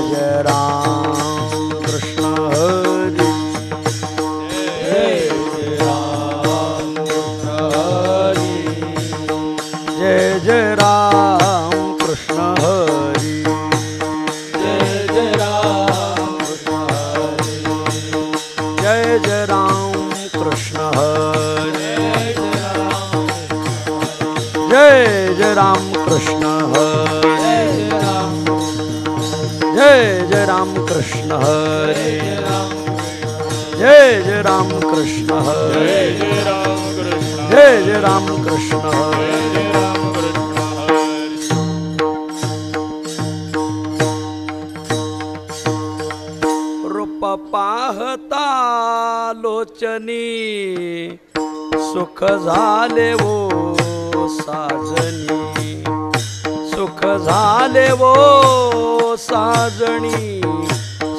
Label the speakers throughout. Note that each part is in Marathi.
Speaker 1: जय राम कृष्ण हरी जय राम कृष्ण हरी जय जय राम कृष्ण हरी जय जय राम कृष्ण हरी जय जय राम कृष्ण हरी जय जय राम कृष्ण हरे जय जय राम कृष्ण हरे जय जय राम कृष्ण हरे जय जय राम कृष्ण हरे रूप पाहता लोचनी सुख झाले वो साजनी सुख झाले वो साजणी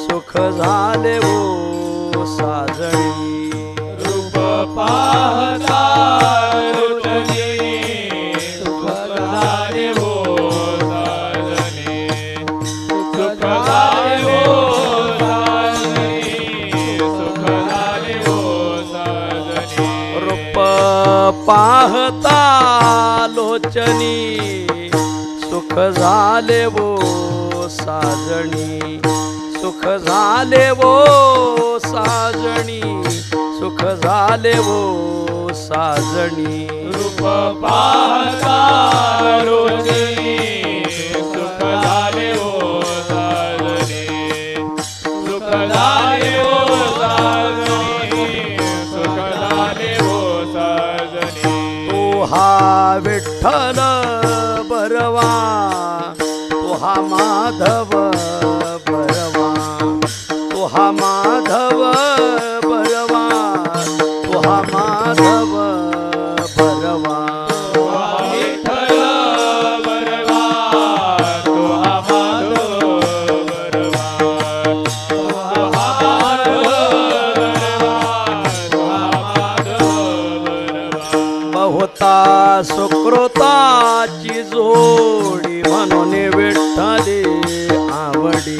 Speaker 1: सुख झाले वो साजणी
Speaker 2: रूप पाहता लोचनी सुख झाले वो साजनी सुख झाले वो साजनी सुख झाले वो साजनी
Speaker 1: रूप पाहता लोचनी सुख झाले वो साजणी सुख झाले वो साजणी सुख झाले वो साजणी
Speaker 2: रूप पाहता लोचनी सुख झाले वो साजनी सुख झाले वो साजनी सुख झाले वो साजनी
Speaker 1: तो हा विठ्ठल बरवा तो हा माधव बरवा तो हा माधव बरवा तो हा माधव बरवा
Speaker 2: विठ्ठल बरवा तो हा माधव बरवा तो हा माधव बरवा तो हा माधव बरवा
Speaker 1: बहुता सुकृताची जोडी म्हणून विठ्ठली आवडी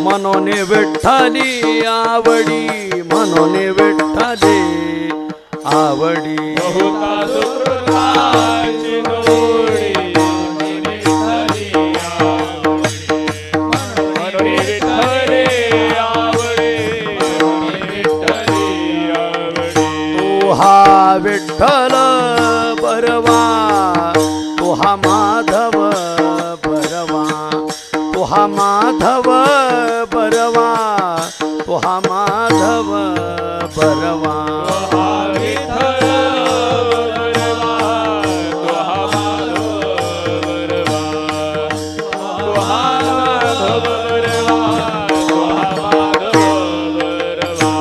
Speaker 1: म्हणून विठ्ठली आवडी म्हणून विठ्ठली आवडी
Speaker 2: बहुता सुकृताची जोडी विठ्ठली आवडी म्हणून विठ्ठली आवडी विठ्ठली आवडी
Speaker 1: तो हा विठ्ठल बरवा तो हा माधव बरवा तो हा माधव बरवा तो हा माधव बरवा
Speaker 2: विठ्ठल बरवा तो हा माधव बरवा तो हा माधव बरवा तो हा माधव बरवा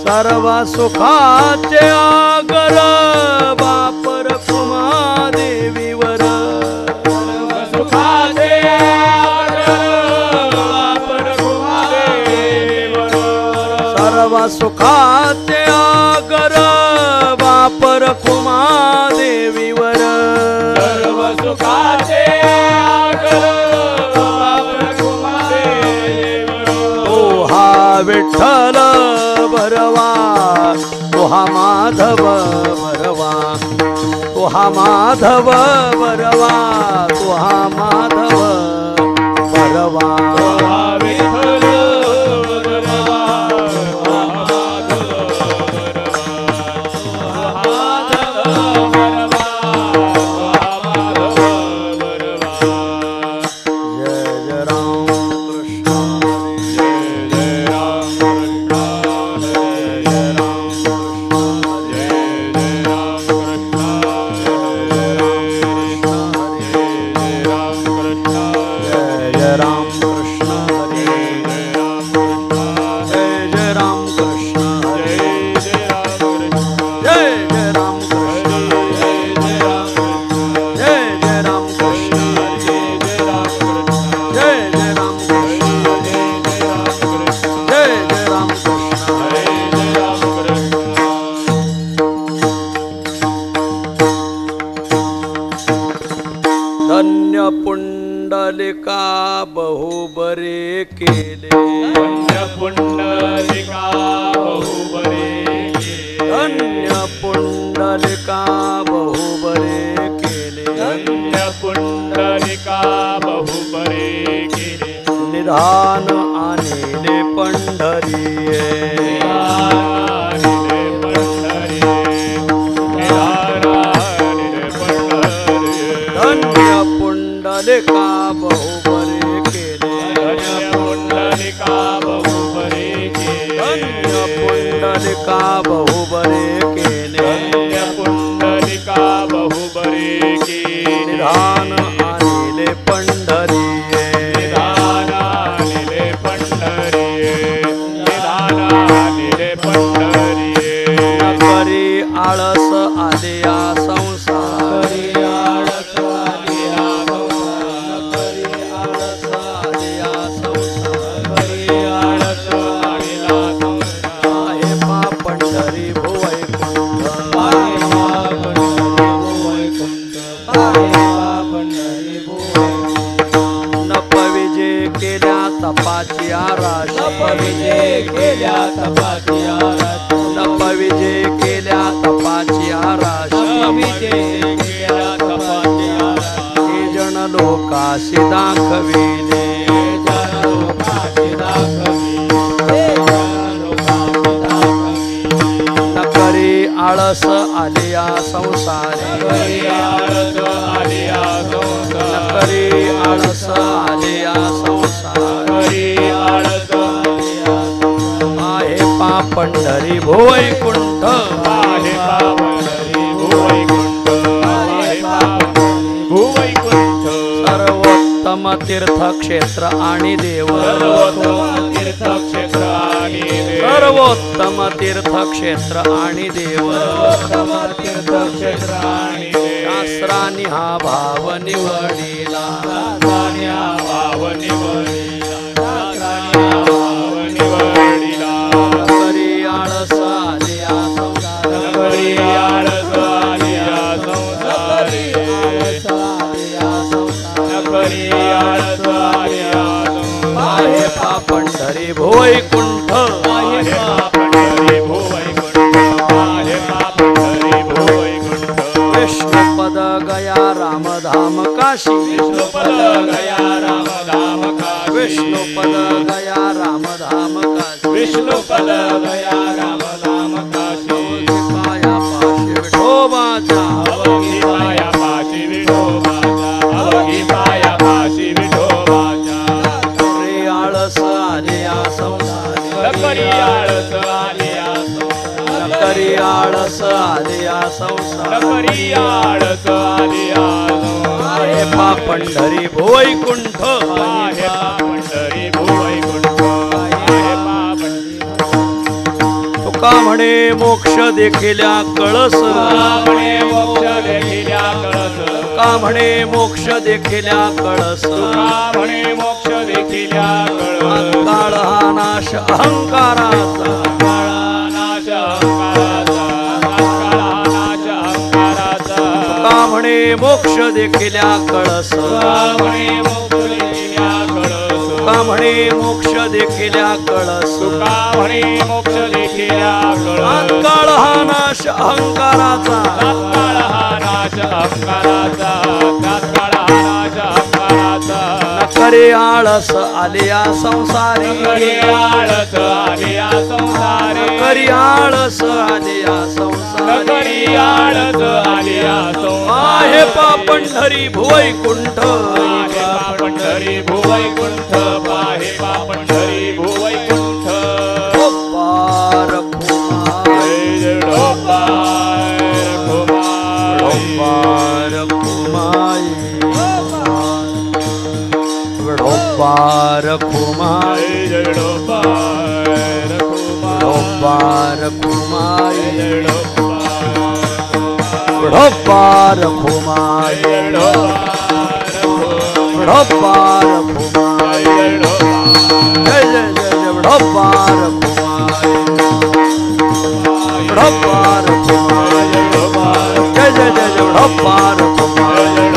Speaker 1: सर्व सुखाचे आगर बापर कुमा देवीवर
Speaker 2: सुखाचे वापर कुमादेवीवर
Speaker 1: सर्व सुखाचे आगर बापर कुमा देवीवर
Speaker 2: सर्व सुखाचे वापर कुमादेवीवर
Speaker 1: तो हा विठ्ठल बरवा तो हा माधव बरवा तो हा माधव बरवा तो हा माधव बरवा
Speaker 2: विठ्ठल बरवा हा माधव बरवा माधव बरवा हा माधव बरवा
Speaker 1: जय जय राम कृष्ण
Speaker 2: जय जय राम कृष्ण जय जय राम कृष्ण जय जय राम कृष्ण जय राम कृष्ण
Speaker 1: जय जय राम कृष्ण हरे जय जय राम कृष्ण जय जय राम कृष्ण जय जय राम कृष्ण जय जय राम कृष्ण धन्य पुंडलिका बहु बरे केले
Speaker 2: धन्य पुंडलिका बहु बरे केले
Speaker 1: धन्य पुंडलिका बहु बरे केले
Speaker 2: धन्य पुंडलिका बहु बरे केले
Speaker 1: निधान आणिले पंढरीये धन्य पुंडलिका बहु बरे केले
Speaker 2: धन्य पुंडलिका बहु बरे केले
Speaker 1: धन्य पुंडलिका बहु बरे केले
Speaker 2: धन्य पुंडलिका बहु बरे केले
Speaker 1: निधान आणिले पंढरीये
Speaker 2: निधान आणिले पंढरीये निधान आणिले पंढरीये
Speaker 1: न करी आळस आले या संसारी
Speaker 2: आळस आलिया
Speaker 1: आळस आले या संसारी
Speaker 2: आळस आलिया संसार
Speaker 1: आहे मा पंढरी भुवैकुंठ नप विजय केल्या तपाची आराशी
Speaker 2: केल्या तपाची
Speaker 1: नप विजय केल्या तपाची आराशी
Speaker 2: केल्या तपाची
Speaker 1: हे जन लोकाशी दाखविले न करी आळस आले या संसारी न करी आळस आले या संसारी आहे पा पंढरी भुवैकुंठ सर्वोत्तम तीर्थक्षेत्र आणि देव
Speaker 2: तीर्थक्षेत्र आणि
Speaker 1: सर्वोत्तम तीर्थक्षेत्र आणि देव
Speaker 2: तीर्थक्षेत्र आणि
Speaker 1: शास्त्रांनी हा भाव निवडिला करी आळस आले या संसारी आहे पा पंढरी भुवैकुंठ विष्णुपद गया रामधाम काशी विष्णुपद गया रामधाम काशी
Speaker 2: विष्णुपद गया राम धाम काशी
Speaker 1: पाया पाशी विठोबाच्या
Speaker 2: अवघी पाया पाशी विठोबाचा अवघी पाया पाशी विठोबाचा
Speaker 1: रे आळस आले या संसारी
Speaker 2: नकरी आळस आलिया
Speaker 1: करी आळस आले या संसारी
Speaker 2: नकरी आळस आलिया
Speaker 1: आहे पा पंढरी भुवैकुंठ
Speaker 2: आहे पंढरी भुवैकुंठ आहे
Speaker 1: तुका म्हणे मोक्ष देखिल्या कळस
Speaker 2: म्हणे मोक्ष देखिल्या कळस
Speaker 1: तुका म्हणे मोक्ष देखिल्या कळस
Speaker 2: म्हणे मोक्ष देखिल्या कळस
Speaker 1: काळ हा नाश अहंकाराचा
Speaker 2: नाश अहंकाराचा नाश अहंकाराचा
Speaker 1: तुका म्हणे मोक्ष देखिल्या कळस
Speaker 2: म्हणे मोक्ष देखिल्या कळस
Speaker 1: तुका म्हणे मोक्ष देखिल्या कळस
Speaker 2: तुका म्हणे मोक्ष देखिल्या कळस
Speaker 1: काळ हा नाश अहंकाराचा
Speaker 2: तात्काळ हा नाश अहंकाराचा तात्काळ हा नाश अहंकाराचा
Speaker 1: करे आळस आलिया संसारी
Speaker 2: करी आळस आलिया संसारी
Speaker 1: करी आळस आलिया संसारी
Speaker 2: करी आळस आलिया संसारी
Speaker 1: आहे पा पंढरी भुवैकुंठ
Speaker 2: आहे पा पंढरी भुवैकुंठ आहे पा पंढरी भुवैकुंठ
Speaker 1: पार कुमार
Speaker 2: जय ढोपार कुमार
Speaker 1: पार कुमाई पार कुमाई
Speaker 2: जय ढोपार कुमार
Speaker 1: पार कुमाई
Speaker 2: जय
Speaker 1: पार कुमाई
Speaker 2: जय
Speaker 1: पार कुमाई जय जय जय जय पार कुमाई पार कुमाई जय जय जय जय पार कुमाई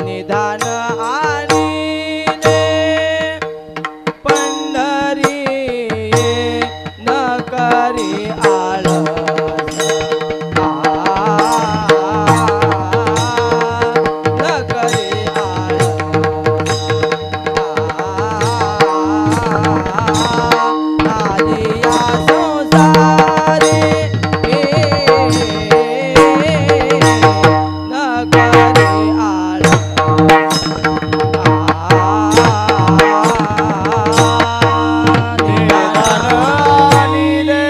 Speaker 3: निधान आणिले पंढरी न करी आळस न करी आळस आलिया संसारी न करी आळस
Speaker 1: आणिले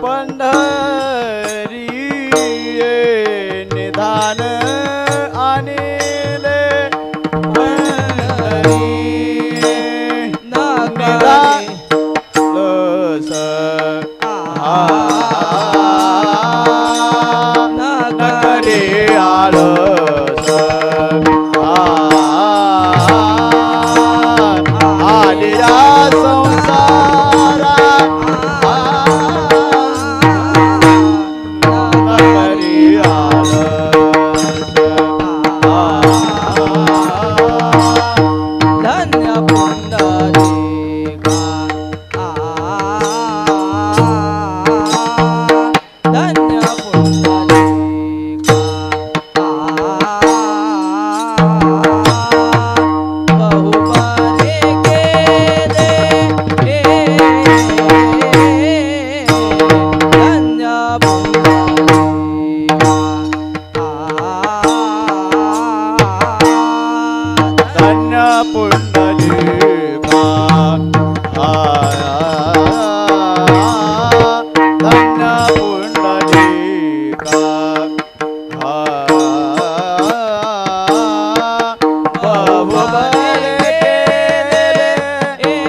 Speaker 1: पंढरी निधान आणिले पंढरी
Speaker 3: न करी
Speaker 1: लस
Speaker 3: न
Speaker 1: नकरे आळस आलिया संसारा नकरे
Speaker 3: धन्य पुंडलिका धन्य पुंडलिका बहु बरे गेले धन्य पुंडलिका
Speaker 1: धन्य पुंडलिका धन्य पुंडलिका बहु बरे केले धन्य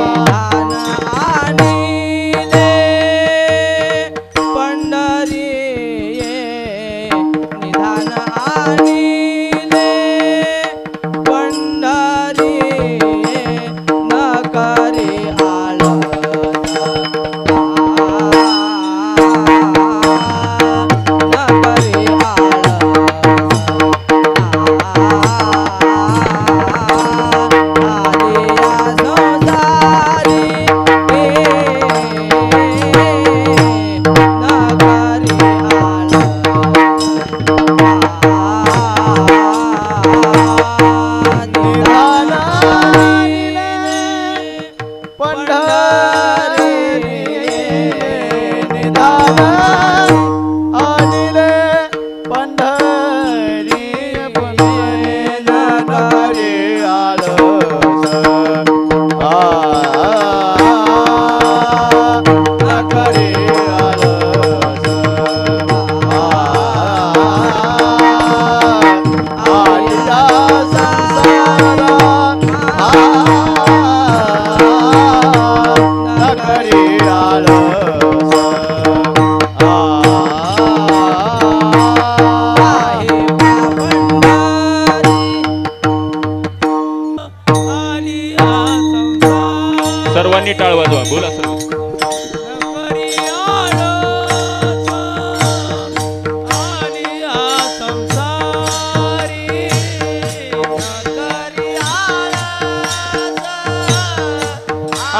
Speaker 3: निधान आणिले पंढरी निधान आणिले पंढरी न करी आळस न करी आलिया संसारी न करी
Speaker 1: निधान आणिले पंढरी निधान आणिले पंढरी नकरे आळस नकरे आळस आलिया संसारा नकरे आळस
Speaker 2: सर्वांनी टाळ वाजवा बोला सर्व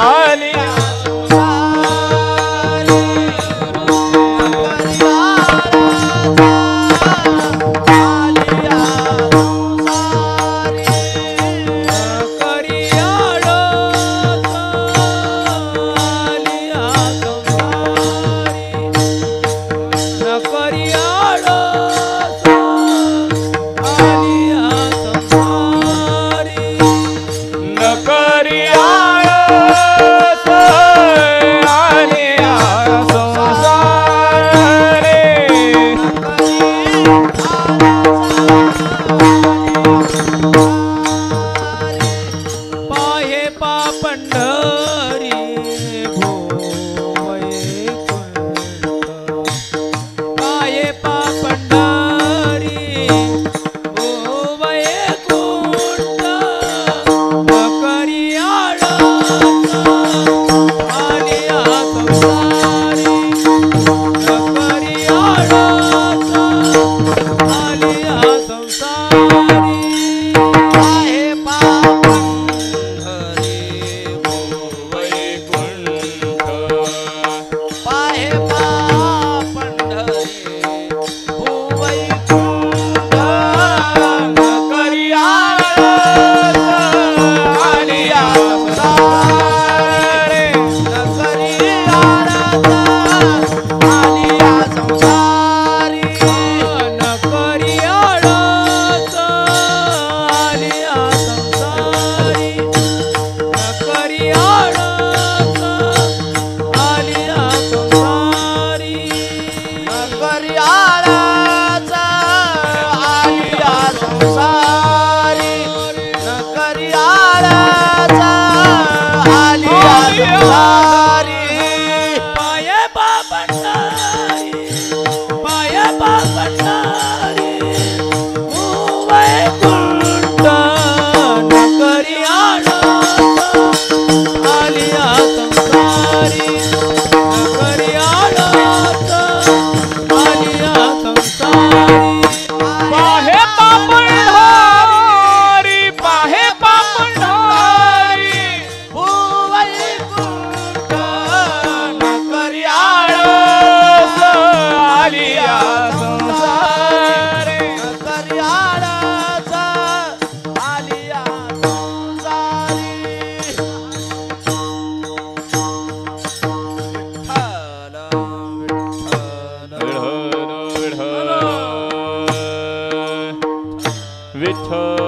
Speaker 2: आलिया
Speaker 1: आळस आलिया संसारी
Speaker 2: पाय पंढरी पाय पंढरी वैकुंठ नकरी आळस आलिया संसारी नकरी आळस आलिया संसारी पाहे पंढरी पाहे पंढरी
Speaker 1: वैकुंठ
Speaker 2: नकरी आळस आलिया संसारी
Speaker 1: नकरी आळस आलिया संसारी
Speaker 2: विठ्ठल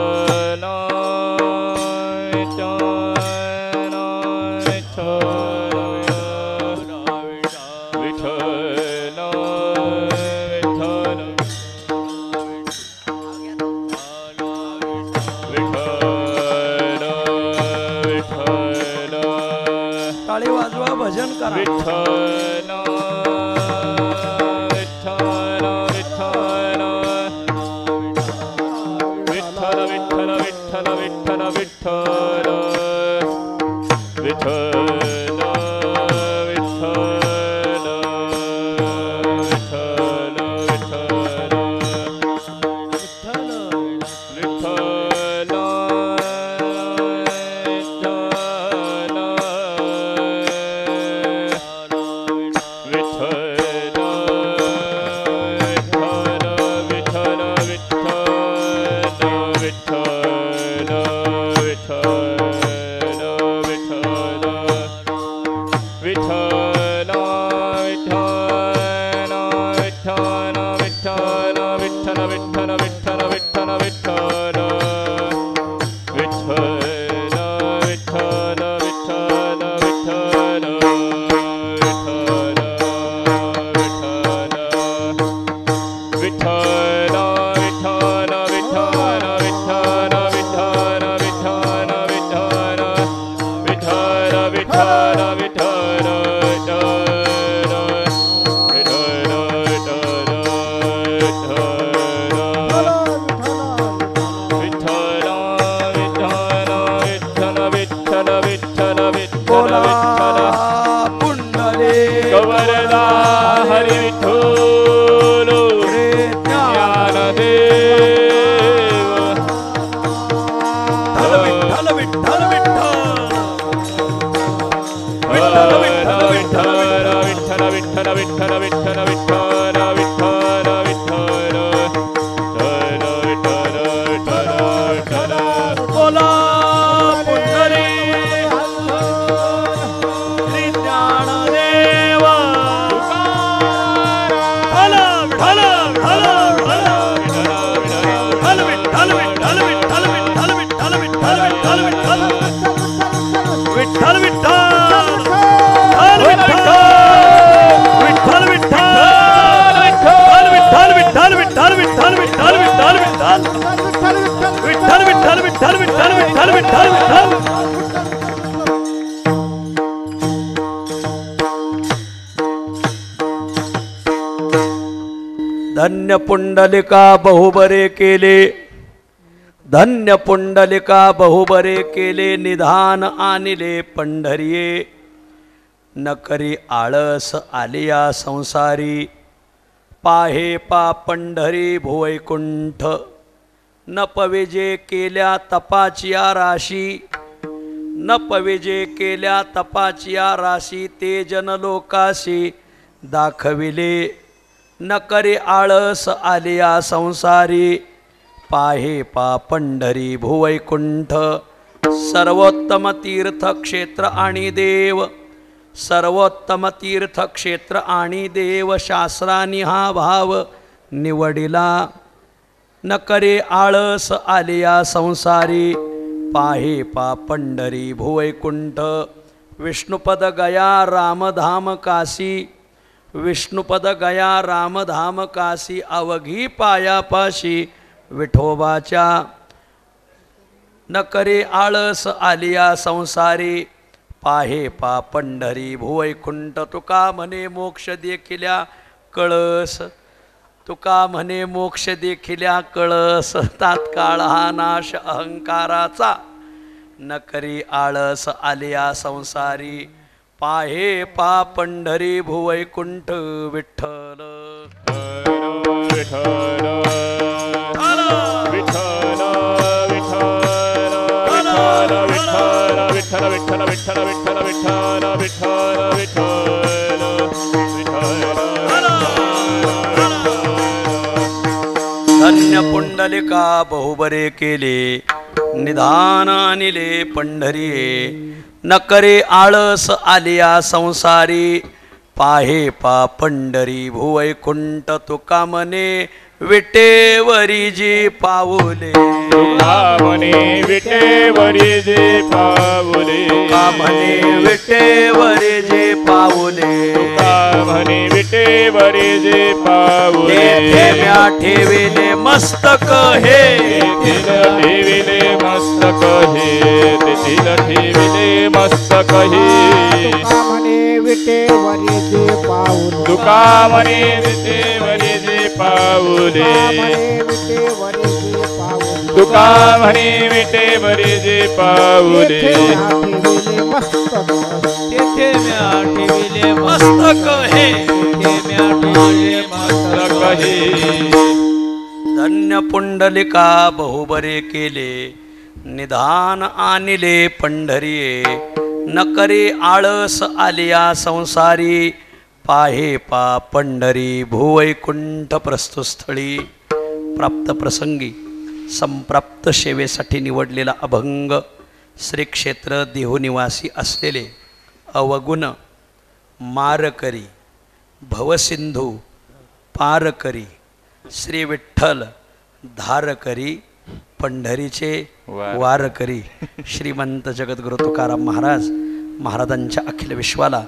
Speaker 1: टाळी वाजवा भजन करा
Speaker 2: विठ्ठल विठ्ठल विठ्ठल विठ्ठल विठ्ठल विठ्ठल विठ्ठल विठ्ठल विठ्ठल
Speaker 1: धन्य पुंडलिका बहुबरे केले, धन्य पुंडलिका बहुबरे केले, निधान आणिले पंढरिये, न करी आळस आलिया संसारी, पाहे पा पंढरी भुवैकुंठ, न पविजे केल्या तपाचिया राशी, न पविजे केल्या तपाचिया राशी, ते जनलोकाशी दाखविले, न करे आळस आलिया संसारी, पाहे पा पंढरी भुवैकुंठ, सर्वोत्तम तीर्थक्षेत्र आणि देव, सर्वोत्तम तीर्थक्षेत्र आणि देव, शास्त्रांनी हा भाव निवडिला, न करे आळस आलिया संसारी, पाहे पा पंढरी भुवैकुंठ, विष्णुपद गया रामधाम काशी, विष्णुपद गया रामधाम काशी, अवघी पायापाशी विठोबाच्या, न करे आळस आलिया संसारी पाहे पा पंढरी भुवैकुंठ तुका म्हणे मोक्ष देखिल्या कळस तुका म्हणे मोक्ष देखिल्या कळस तात्काळ हा नाश अहंकाराचा न करी आळस आलिया संसारी पाहे पा पंढरी भुवैकुंठ विठ्ठल
Speaker 2: विठ्ठल विठ्ठल विठ्ठल विठ्ठल विठ्ठल विठ्ठल विठ्ठल
Speaker 1: धन्य पुंडलिका बहुबरे केले निधान आणिले पंढरीये न करे आळस आलिया संसारी पाहे पा पंढरी भुवैकुंठ तुका म्हणे विटेवरी जी पाऊले
Speaker 2: तुका म्हणे विटेवरी जी पाऊले
Speaker 1: तुका म्हणे विटेवरी जी पाऊले
Speaker 2: तुका म्हणे विटेवरी जी पाऊले
Speaker 1: तेथे म्या ठेविले मस्तक हे
Speaker 2: ठेविले मस्तक हे तेथील ठेविले मस्तक हे
Speaker 4: तुका म्हणे विटेवरी जे पाऊल
Speaker 2: तुका म्हणे विटेवरी जी पाऊले तुका म्हणे विटेवरी जी पाऊले
Speaker 3: तेथे म्या ठेविले
Speaker 1: मस्तक हे
Speaker 3: तेथे म्या ठेविले
Speaker 2: मस्तक हे
Speaker 1: धन्य पुंडलिका बहुबरे केले निधान आणिले पंढरीये न करे आळस आलिया संसारी पाहे पा पंढरी भुवैकुंठ प्रस्तुस्थळी प्राप्त प्रसंगी संप्राप्त सेवेसाठी निवडलेला अभंग श्री क्षेत्र देहुनिवासी असलेले अवगुण मारकरी भवसिंधू पारकरी श्री विठ्ठल धारकरी पंढरीचे वारकरी श्रीमंत जगद्गुरु तुकाराम महाराज महाराजांच्या अखिल विश्वाला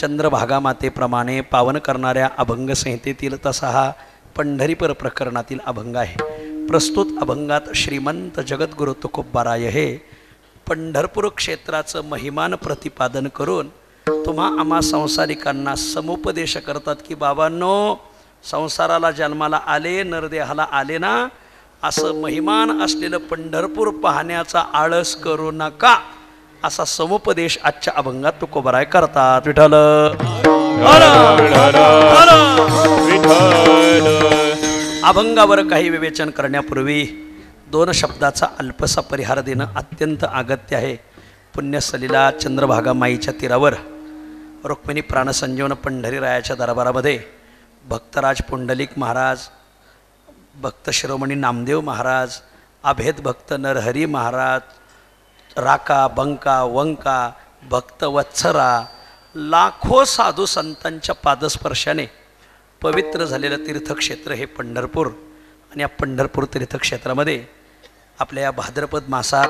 Speaker 1: चंद्रभागा मातेप्रमाणे पावन करणाऱ्या अभंग संहितेतील तसा हा पंढरीपर प्रकरणातील अभंग आहे. प्रस्तुत अभंगात श्रीमंत जगद्गुरु तुकोबाराय हे पंढरपूर क्षेत्राचं महिमान प्रतिपादन करून तुम्हा आम्हा संसारिकांना समुपदेश करतात की बाबांनो, संसाराला जन्माला आले, नरदेहाला आले ना, असं महिमान असलेलं पंढरपूर पाहण्याचा आळस करू नका, असा समुपदेश आजच्या अभंगात तुकोबाराय करतात. विठ्ठल अभंगावर काही विवेचन करण्यापूर्वी दोन शब्दाचा अल्पसा परिहार देणं अत्यंत अगत्य आहे. पुण्यसलीला चंद्रभागा माईच्या तीरावर रुक्मिणी प्राणसंजीवन पंढरीरायाच्या दरबारामध्ये भक्तराज पुंडलिक महाराज, भक्त शिरोमणी नामदेव महाराज, अभेद भक्त नरहरी महाराज, राका बंका वंका भक्त वत्सरा, लाखो साधू संतांच्या पादस्पर्शाने पवित्र झालेलं तीर्थक्षेत्र हे पंढरपूर. आणि या पंढरपूर तीर्थक्षेत्रामध्ये आपल्या या भाद्रपद मासात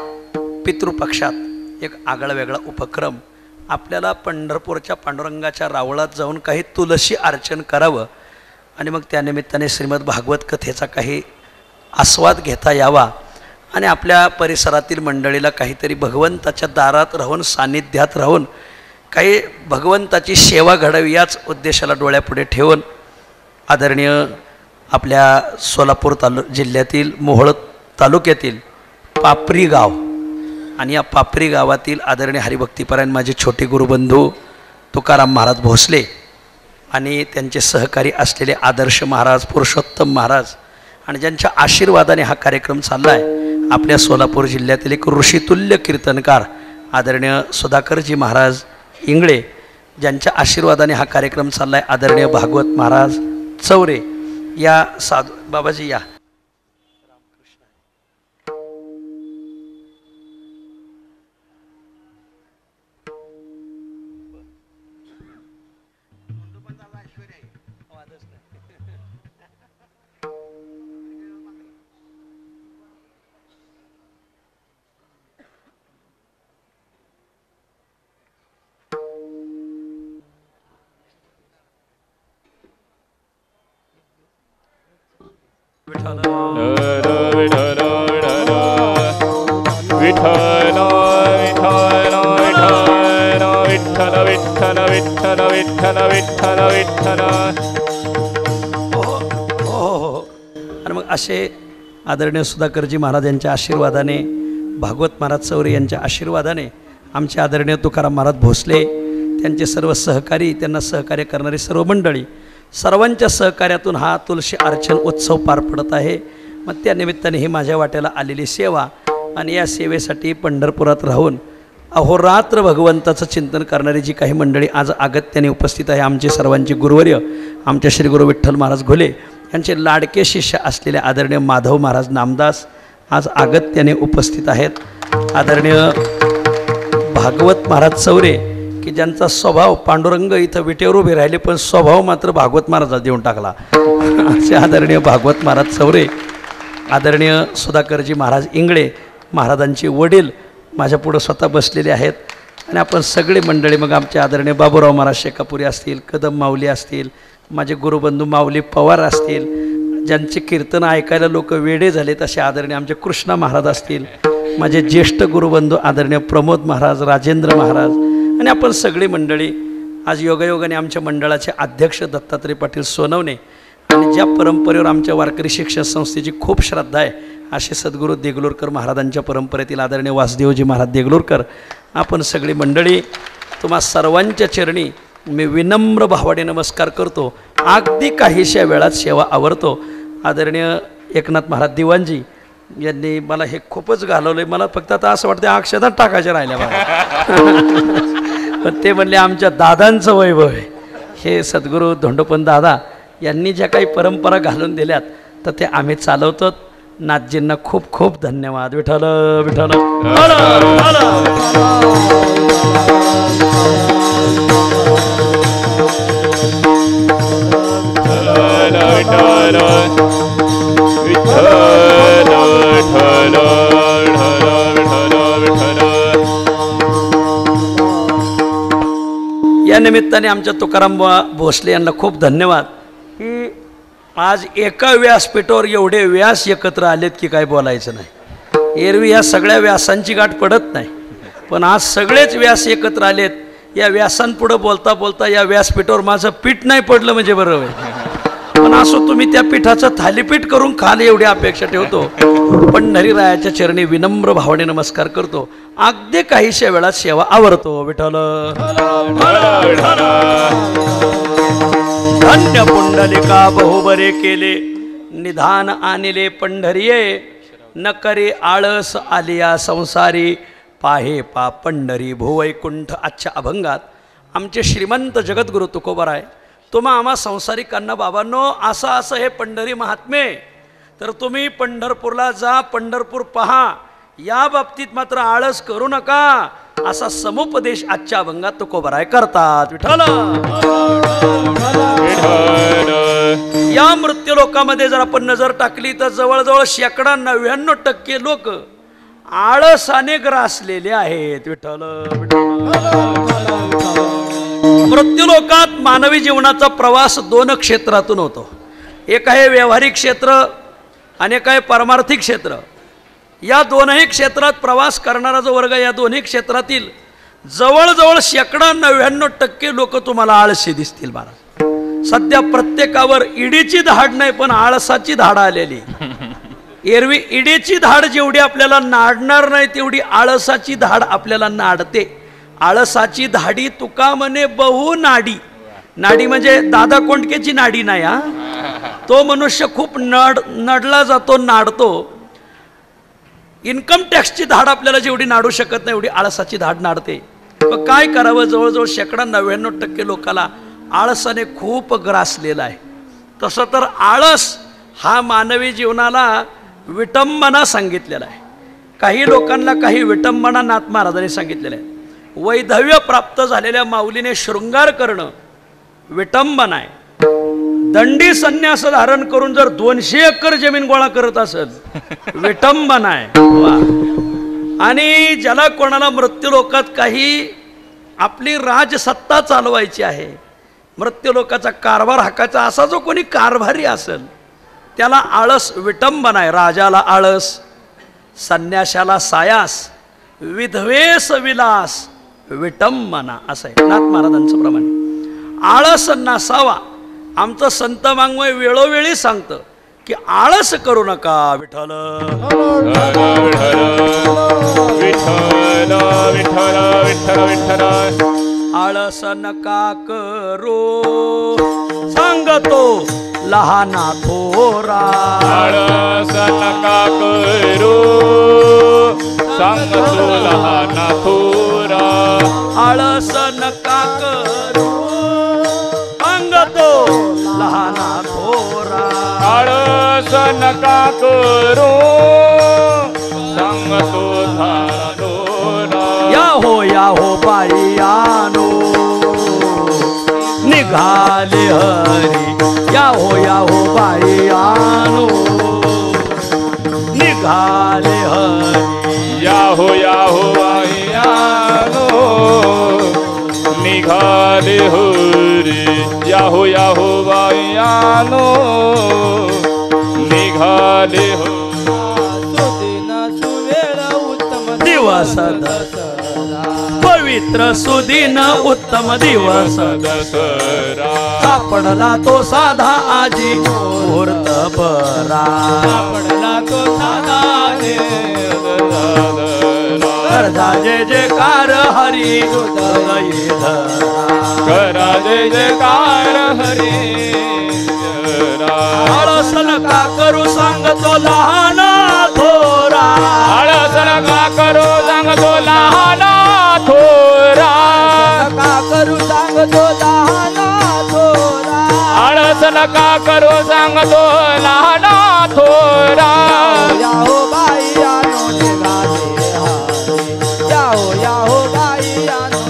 Speaker 1: पितृपक्षात एक आगळा वेगळा उपक्रम, आपल्याला पंढरपूरच्या पांडुरंगाच्या रावळात जाऊन काही तुलसी अर्चन करावं आणि मग त्यानिमित्ताने श्रीमद भागवत कथेचा काही आस्वाद घेता यावा आणि आपल्या परिसरातील मंडळीला काहीतरी भगवंताच्या दारात राहून, सान्निध्यात राहून काही भगवंताची सेवा घडावी याच उद्देशाला डोळ्यापुढे ठेवून आदरणीय आपल्या सोलापूर जिल्ह्यातील मोहोळ तालुक्यातील पापरी गाव आणि या पापरी गावातील आदरणीय हरिभक्तीपरायण माझे छोटे गुरुबंधू तुकाराम महाराज भोसले आणि त्यांचे सहकारी असलेले आदर्श महाराज, पुरुषोत्तम महाराज आणि ज्यांच्या आशीर्वादाने हा कार्यक्रम चालला आहे, आपल्या सोलापूर जिल्ह्यातील एक ऋषितुल्य कीर्तनकार आदरणीय सुधाकरजी महाराज इंगळे, ज्यांच्या आशीर्वादाने हा कार्यक्रम चालला आहे, आदरणीय भागवत महाराज चौरे, या साधू बाबाजी या
Speaker 2: विठ्ठल विठ्ठल विठ्ठल.
Speaker 1: हो. आणि मग असे आदरणीय सुधाकरजी महाराज यांच्या आशीर्वादाने, भागवत महाराज चौरे यांच्या आशीर्वादाने, आमचे आदरणीय तुकाराम महाराज भोसले, त्यांचे सर्व सहकारी, त्यांना सहकार्य करणारी सर्व मंडळी, सर्वांच्या सहकार्यातून हा तुलसी अर्चन उत्सव पार पडत आहे. मग त्या निमित्ताने ही माझ्या वाट्याला आलेली सेवा आणि या सेवेसाठी पंढरपुरात राहून अहोरात्र भगवंताचं चिंतन करणारी जी काही मंडळी आज अगत्याने उपस्थित आहे, आमचे सर्वांचे गुरुवर्य, आमचे श्री गुरु विठ्ठल महाराज घोले यांचे लाडके शिष्य असलेले आदरणीय माधव महाराज नामदास आज अगत्याने उपस्थित आहेत. आदरणीय भागवत महाराज चौरे की ज्यांचा स्वभाव, पांडुरंग इथं विटेवर उभे राहिले पण स्वभाव मात्र भागवत महाराजाला देऊन टाकला, असे आदरणीय भागवत महाराज चौरे, आदरणीय सुधाकरजी महाराज इंगळे महाराजांचे वडील माझ्या पुढं स्वतः बसलेले आहेत. आणि आपण सगळे मंडळी, मग आमचे आदरणीय बाबूराव महाराज शेकापुरी असतील, कदम माऊली असतील, माझे गुरुबंधू माऊली पवार असतील, ज्यांचे कीर्तन ऐकायला लोक वेडे झालेत असे आदरणीय आमचे कृष्णा महाराज असतील, माझे ज्येष्ठ गुरुबंधू आदरणीय प्रमोद महाराज, राजेंद्र महाराज, आणि आपण सगळी मंडळी आज योगायोगाने आमच्या मंडळाचे अध्यक्ष दत्तात्रय पाटील सोनवणे आणि ज्या परंपरेवर आमच्या वारकरी शिक्षण संस्थेची खूप श्रद्धा आहे असे सद्गुरू देगलूरकर महाराजांच्या परंपरेतील आदरणीय वासुदेवजी महाराज देगलूरकर, आपण सगळी मंडळी तुम्हा सर्वांच्या चरणी मी विनम्र भावाने नमस्कार करतो. अगदी काहीशा वेळात सेवा आवरतो. आदरणीय एकनाथ महाराज दिवाणजी यांनी मला हे खूपच घालवलं आहे. मला फक्त आता असं वाटतं अक्षदात टाकायच्या राहिल्या मला, पण ते म्हणले आमच्या दादांचं वैभव आहे. हे सद्गुरू धोंडोपंत दादा यांनी ज्या काही परंपरा घालून दिल्यात तर ते आम्ही चालवतो. नाथजींना खूप खूप धन्यवाद. विठ्ठल विठ्ठल. या निमित्ताने आमच्या तुकाराम भोसले यांना खूप धन्यवाद की आज एका व्यासपीठावर एवढे व्यास एकत्र आलेत की काय बोलायचं नाही. एरवी या सगळ्या व्यासांची गाठ पडत नाही, पण आज सगळेच व्यास एकत्र आलेत. या व्यासांपुढं बोलता बोलता या व्यासपीठावर माझं पीठ नाही पडलं म्हणजे बरं आहे, पण असो तुम्ही त्या पीठाचं थालीपीठ करून खाल एवढी अपेक्षा ठेवतो. पंढरीरायाच्या चरणी विनम्र भावाने नमस्कार करतो. अगदी काहीशा वेळात सेवा आवरतो. विठ्ठल. धन्य पुंडलिका बहुबरे केले, निधान आणले पंढरीये, न करे आळस आलिया संसारी, पाहे पा पंढरी भुवैकुंठ. आजच्या अभंगात आमचे श्रीमंत जगद्गुरु तुकोबाराय तुम्हा आम्हा संसारिकांना बाबांनो असं हे पंढरी महात्मे, तर तुम्ही पंढरपूरला जा, पंढरपूर पहा, या बाबतीत मात्र आळस करू नका असा समुपदेश आजच्या अभंगात तुकोबाराय करतात. विठ्ठल. या मृत्यू लोकामध्ये जर आपण नजर टाकली तर जवळजवळ 99% लोक आळसाने ग्रासलेले आहेत. विठ्ठल. मृत्यू लोकात मानवी जीवनाचा प्रवास 2 क्षेत्रातून होतो. एक आहे व्यावहारिक क्षेत्र आणि एक आहे पारमार्थिक क्षेत्र. या दोनही क्षेत्रात प्रवास करणारा जो वर्ग, या दोन्ही क्षेत्रातील जवळजवळ 99% लोक तुम्हाला आळशी दिसतील. महाराज सध्या प्रत्येकावर ईडीची धाड नाही पण आळसाची धाड आलेली. एरवी ईडीची धाड जेवढी आपल्याला नाडणार नाही तेवढी आळसाची धाड आपल्याला नाडते. आळसाची धाडी तुका म्हणे बहु नाडी. नाडी म्हणजे दादा कोंडकेची नाडी नाही हा, तो मनुष्य खूप नडला जातो, नाडतो. इन्कम टॅक्सची धाड आपल्याला जेवढी नाडू शकत नाही एवढी आळसाची धाड नाडते. मग काय करावं, जवळजवळ 99% लोकांना आळसाने खूप ग्रासलेला आहे. तसं तर आळस हा मानवी जीवनाला विटंबना सांगितलेला आहे. काही लोकांना काही विटंबना नाथ महाराजांनी सांगितलेलं आहे. वैधव्य प्राप्त झालेल्या माऊलीने शृंगार करणं विटंबना आहे. दंडी संन्यास धारण करून जर 200 एकर जमीन गोळा करत असेल विटंबना आहे. आणि ज्याला कोणाला मृत्यू लोकात काही आपली राजसत्ता चालवायची आहे, मृत्यू लोकाचा कारभार हाकायचा, असा जो कोणी कारभारी असेल त्याला आळस विटंबना आहे. राजाला आळस, संन्याशाला सायास, विधवेस विलास विटंबना असं आहे नाथ महाराजांचं प्रमाणे. आळस नसावा. आमचं संत वाङ्मय वेळोवेळी सांगतं की आळस करू नका विठ्ठल.
Speaker 2: विठ्ठल विठ्ठल विठ्ठल विठ्ठल
Speaker 1: आळस नका करू सांगतो लहाना थोरा.
Speaker 2: आळस नका करू सांगतो लहाना थोरा.
Speaker 1: आळस नका करू सांगतो लहाना थोरा.
Speaker 2: आळस नका करू सांगतो लहाना थोरा.
Speaker 1: या हो बाईयानो निघाले हरी. या हो बाईयानो निघाले हरी.
Speaker 2: या हो बाईयानो निघाले हरी. या हो बाईयानो निघाले हो.
Speaker 1: दिवस पवित्र सुदिन उत्तम दिवस
Speaker 2: दसरा.
Speaker 1: सापडला तो साधा आजी मुहूर्त बरा. सापडला तो साधा करजा जय जयकार हरी हृदय धरा.
Speaker 2: करा जय जयकार हरी.
Speaker 1: आळस नका करू सांगतो लहाना थोरा.
Speaker 2: आळस नका करू सांगतो लहाना थोरा.
Speaker 4: नका करू सांगतो लहाना थोरा.
Speaker 2: आळस नका करू सांगतो लहाना थोरा.
Speaker 4: या हो बाईयानो निघाले हरी. या हो बाईयानो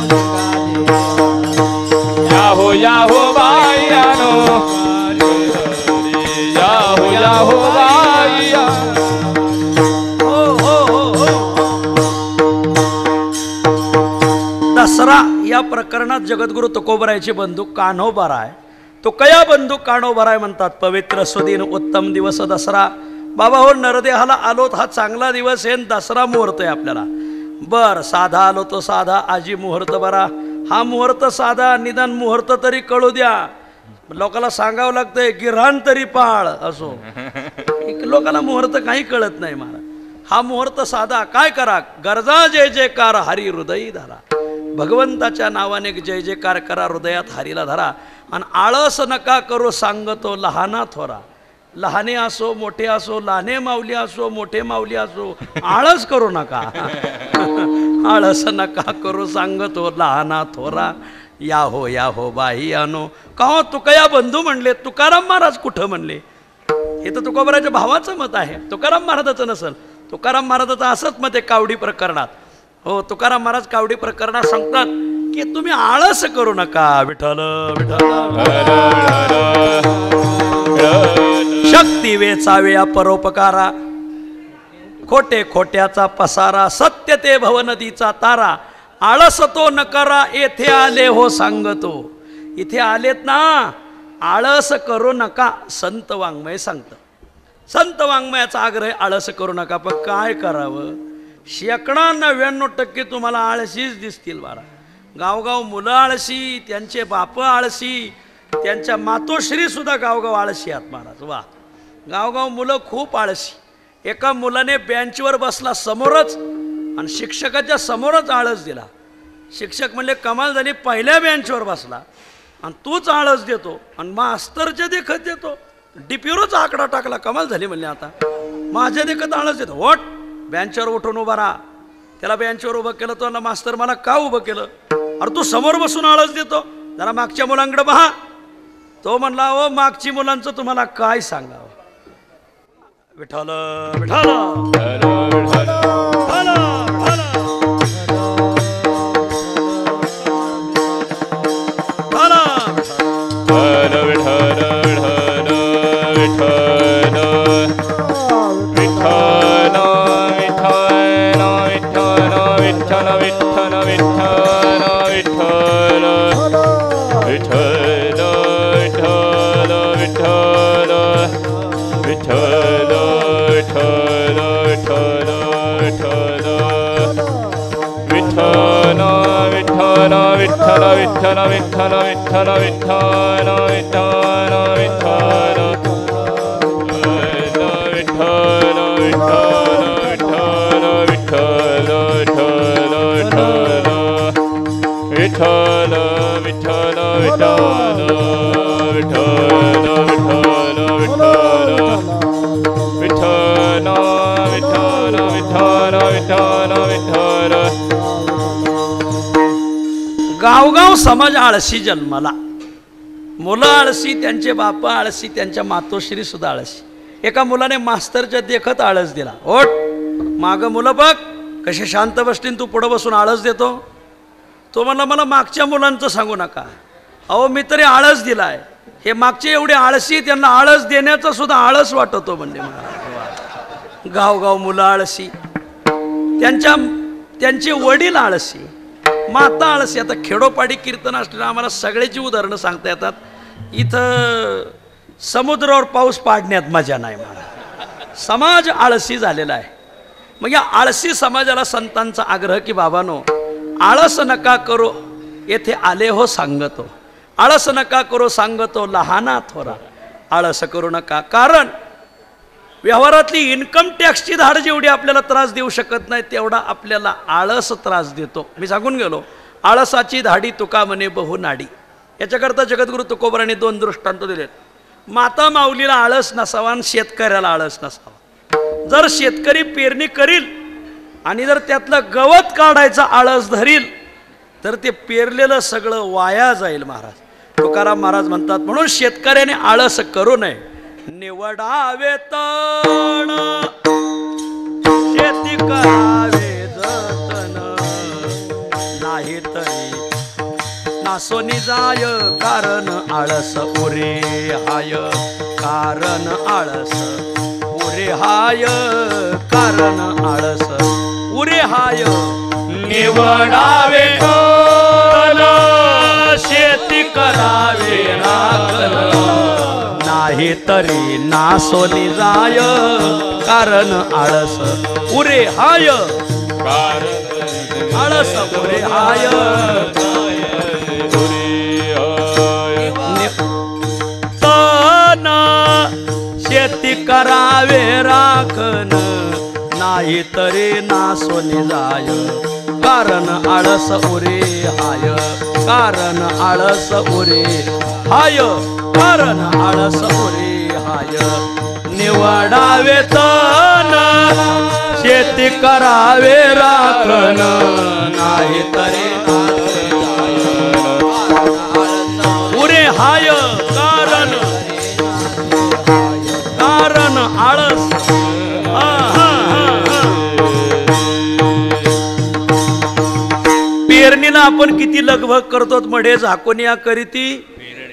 Speaker 4: निघाले.
Speaker 2: या हो बाईयानो. या हो बाईया.
Speaker 1: दसरा या प्रकरणात जगद्गुरु तुकोबरायचे बंधू कान्होबाराय तुकया बंधू कान्होबाराय म्हणतात. पवित्र सुदिन उत्तम दिवस दसरा. बाबा हो नरदेहाला आलोत हा चांगला दिवस आहे. दसरा मुहूर्त आहे आपल्याला. बर साधा आलो तो साधा आजी मुहूर्त बरा. हा मुहूर्त साधा निदान मुहूर्त तरी कळू द्या. लोकाला सांगावं लागतंय गिऱ्हाण तरी पाळ असो. लोकाला मुहूर्त काही कळत नाही महाराज. हा मुहूर्त साधा काय करा गरजा जय जयकार हरी हृदयी धरा. भगवंताच्या नावाने जय जयकार करा हृदयात हरीला धरा. आणि आळस नका करू सांगतो लहाना थोरा. लहाने असो मोठे असो लहाने माऊली असो मोठे माऊली असो आळस करू नका. आळस नका करू सांगतो लहाना थोरा. या हो बाई आनो. का हो तुकया बंधू म्हणले तुकाराम महाराज कुठं म्हणले. हे तर तुकोबराच्या भावाचं मत आहे. तुकाराम महाराजाचं नसल. तुकाराम महाराजाचं असंच मत आहे कावडी प्रकरणात. हो तुकाराम महाराज कावडी प्रकरणात सांगतात की तुम्ही आळस करू नका विठ्ठल विठ्ठल. शक्ती वेचाव्या परोपकारा. खोटे खोट्याचा पसारा. सत्य ते भवनदीचा तारा. आळस तो न करा येथे आले हो सांगतो. इथे आलेत ना आळस करू नका संत वाङ्मय सांगतं. संत वाङ्मयाचा आग्रह आळस करू नका. पण काय करावं 99% तुम्हाला आळशीच दिसतील बाळा. गावगाव मुलं आळशी त्यांचे बाप आळशी त्यांच्या मातोश्री सुद्धा गावगाव आळशी आहात महाराज. वा गावगाव मुलं खूप आळशी. एका मुलाने बेंचवर बसला समोरच आणि शिक्षकाच्या समोरच आळस दिला. शिक्षक म्हणले कमाल झाली पहिल्या बेंचवर बसला आणि तूच आळस देतो आणि मास्तरच्या देखत देतो. डीपीवरच आकडा टाकला कमाल झाली म्हणले आता माझ्या देखत आळस देतो. वोट बेंचवर उठून उभा राहा. त्याला बेंचवर उभं केलं तो ना मास्तर मला का उभं केलं. अरे तू समोर बसून आळस देतो जरा मागच्या मुलांकडे पहा. तो म्हणला ओ मागची मुलांचं तुम्हाला काय सांगावं. विठ्ठल विठ्ठल
Speaker 2: विठ्ठल विठ्ठल विठ्ठल विठ्ठल विठ्ठल विठ्ठल विठ्ठल विठ्ठल विठ्ठल विठ्ठल विठ्ठल विठ्ठल विठ्ठल
Speaker 1: गावगाव समाज आळशी जन्माला, मुलं आळशी, त्यांचे बाप आळशी, त्यांच्या मातोश्री सुद्धा आळशी. एका मुलाने मास्तरच्या देखत आळस दिला. ओट मागं मुलं बघ कसे शांत बसतील, तू पुढं बसून आळस देतो. तो म्हणला मला मागच्या मुलांचं सांगू नका. अहो मी तरी आळस दिलाय, हे मागचे एवढे आळशी, त्यांना आळस देण्याचा सुद्धा आळस वाटतो म्हणजे मला. गावगाव मुलं आळशी, त्यांचे वडील आळशी, माता आळशी. आता खेडोपाडी कीर्तन असलेलं आम्हाला सगळ्याची उदाहरणं सांगता येतात. इथं समुद्रावर पाऊस पाडण्यात मजा नाही मला. समाज आळशी झालेला आहे. मग या आळशी समाजाला संतांचा आग्रह की बाबानो, आळस नका करो येथे आले हो सांगतो, आळस नका करो सांगतो लहाना थोरा, आळस करू नका. कारण व्यवहारातली इन्कम टॅक्सची धाड जेवढी आपल्याला त्रास देऊ शकत नाही तेवढा आपल्याला आळस त्रास देतो. मी सांगून गेलो, आळसाची धाडी तुका म्हणे बहु नाडी. याच्याकरता जगद्गुरु तुकोबरांनी 2 दृष्टांत दिलेत. माता माऊलीला आळस नसावा आणि शेतकऱ्याला आळस नसावा. जर शेतकरी पेरणी करील आणि जर त्यातलं गवत काढायचा आळस धरील तर ते पेरलेलं सगळं वाया जाईल. महाराज तुकाराम महाराज म्हणतात, म्हणून शेतकऱ्याने आळस करू नये. निवडावे तण शेती करावे जतन, नाही तरी नासोनी जाय कारण आळस उरे हाय, कारण आळस उरे हाय, कारण आळस उरे हाय.
Speaker 2: निवडावे तण शेती करावे राखण,
Speaker 1: नाही तरी नासोनी जाय कारण आळस उरे हाय, आळस उरे हाय. तन शेती करावे राखण, नाही तरी नासोनी जाय कारण आळस उरे हाय, कारण आळस उरे हाय, कारण आळस उरे हाय. निवडावे तन शेती करावे राखण, नाही तरी उरे हाय, कारण कारण आळस. पेरणीला आपण किती लगबग करतो, मढे झाकून या करीती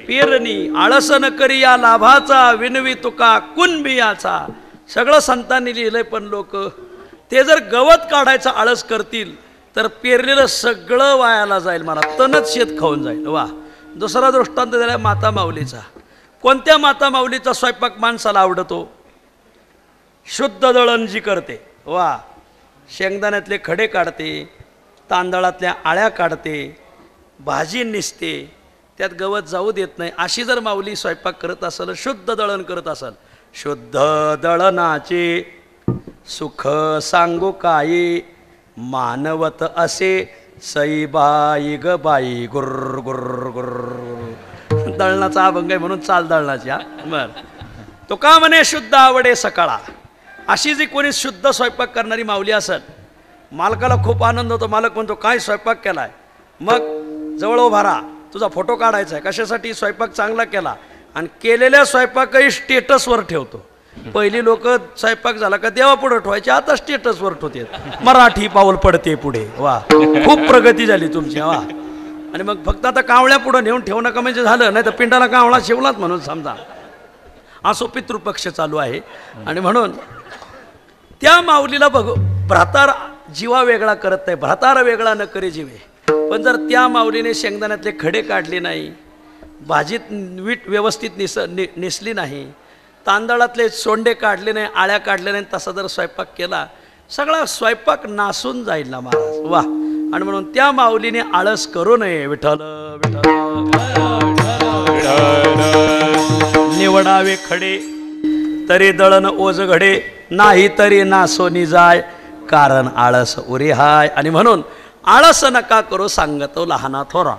Speaker 1: पेरणी. आळस न करी या लाभाचा, विनवी तुका कुणबियाचा. सगळं संतांनी लिहिलंय, पण लोक ते जर गवत काढायचा आळस करतील तर पेरलेलं सगळं वायाला जाईल. मला तनच शेत खाऊन जाईल. वा. दुसरा दृष्टांत दिला माता माऊलीचा. कोणत्या माता माऊलीचा स्वयंपाक माणसाला आवडतो? शुद्ध दळण जी करते. वा. शेंगदाण्यातले खडे काढते, तांदळातल्या आळ्या काढते, भाजी निसते, त्यात गवत जाऊ देत नाही. अशी जर माऊली स्वयंपाक करत असेल, शुद्ध दळण करत असेल, शुद्ध दळणाचे सुख सांगू काही, मानवत असे सईबाई ग बाई. गुर्र गुर्र गुर्र. दळणाचा अभंग आहे म्हणून चाल दळणाची. हा बर. तो का म्हणे शुद्ध आवडे सकाळा. अशी जी कोणी शुद्ध स्वयंपाक करणारी माऊली असेल, मालकाला खूप आनंद होतो. मालक म्हणतो काय स्वयंपाक केलाय? मग जवळ उभा राहा, तुझा फोटो काढायचा आहे. कशासाठी? स्वयंपाक चांगला केला. आणि केलेल्या स्वयंपाकही स्टेटसवर ठेवतो. पहिली लोक स्वयंपाक झाला का देवापुढे ठेवायचे, आता स्टेटसवर ठेवते. मराठी पाऊल पडते पुढे. वा. खूप प्रगती झाली तुमची. वा. आणि मग फक्त आता कावळ्या पुढे नेऊन ठेवू नका म्हणजे झालं, नाही तर पिंडाला कावळा शिवलाच म्हणून समजा. असो पितृपक्ष चालू आहे. आणि म्हणून त्या माऊलीला बघ, भ्रातार जीवा वेगळा करत नाही, भ्रातार वेगळा न करे जीवे. पण जर त्या माऊलीने शेंगदाण्यातले खडे काढले नाही, भाजीत वीट व्यवस्थित नेसली नाही, तांदळातले सोंडे काढले नाही, आळ्या काढले नाही, तसा जर स्वयंपाक केला, सगळा स्वयंपाक नासून जाईल ना महाराज. वा. आणि म्हणून त्या माऊलीने आळस करू नये. विठ्ठल विठ्ठल निवडावे खडे तरी दळण ओझ घडे, नाही तरी नासोनी जाय, कारण आळस उरे हाय. आणि म्हणून आळस नका करू सांगतो लहाना थोरा.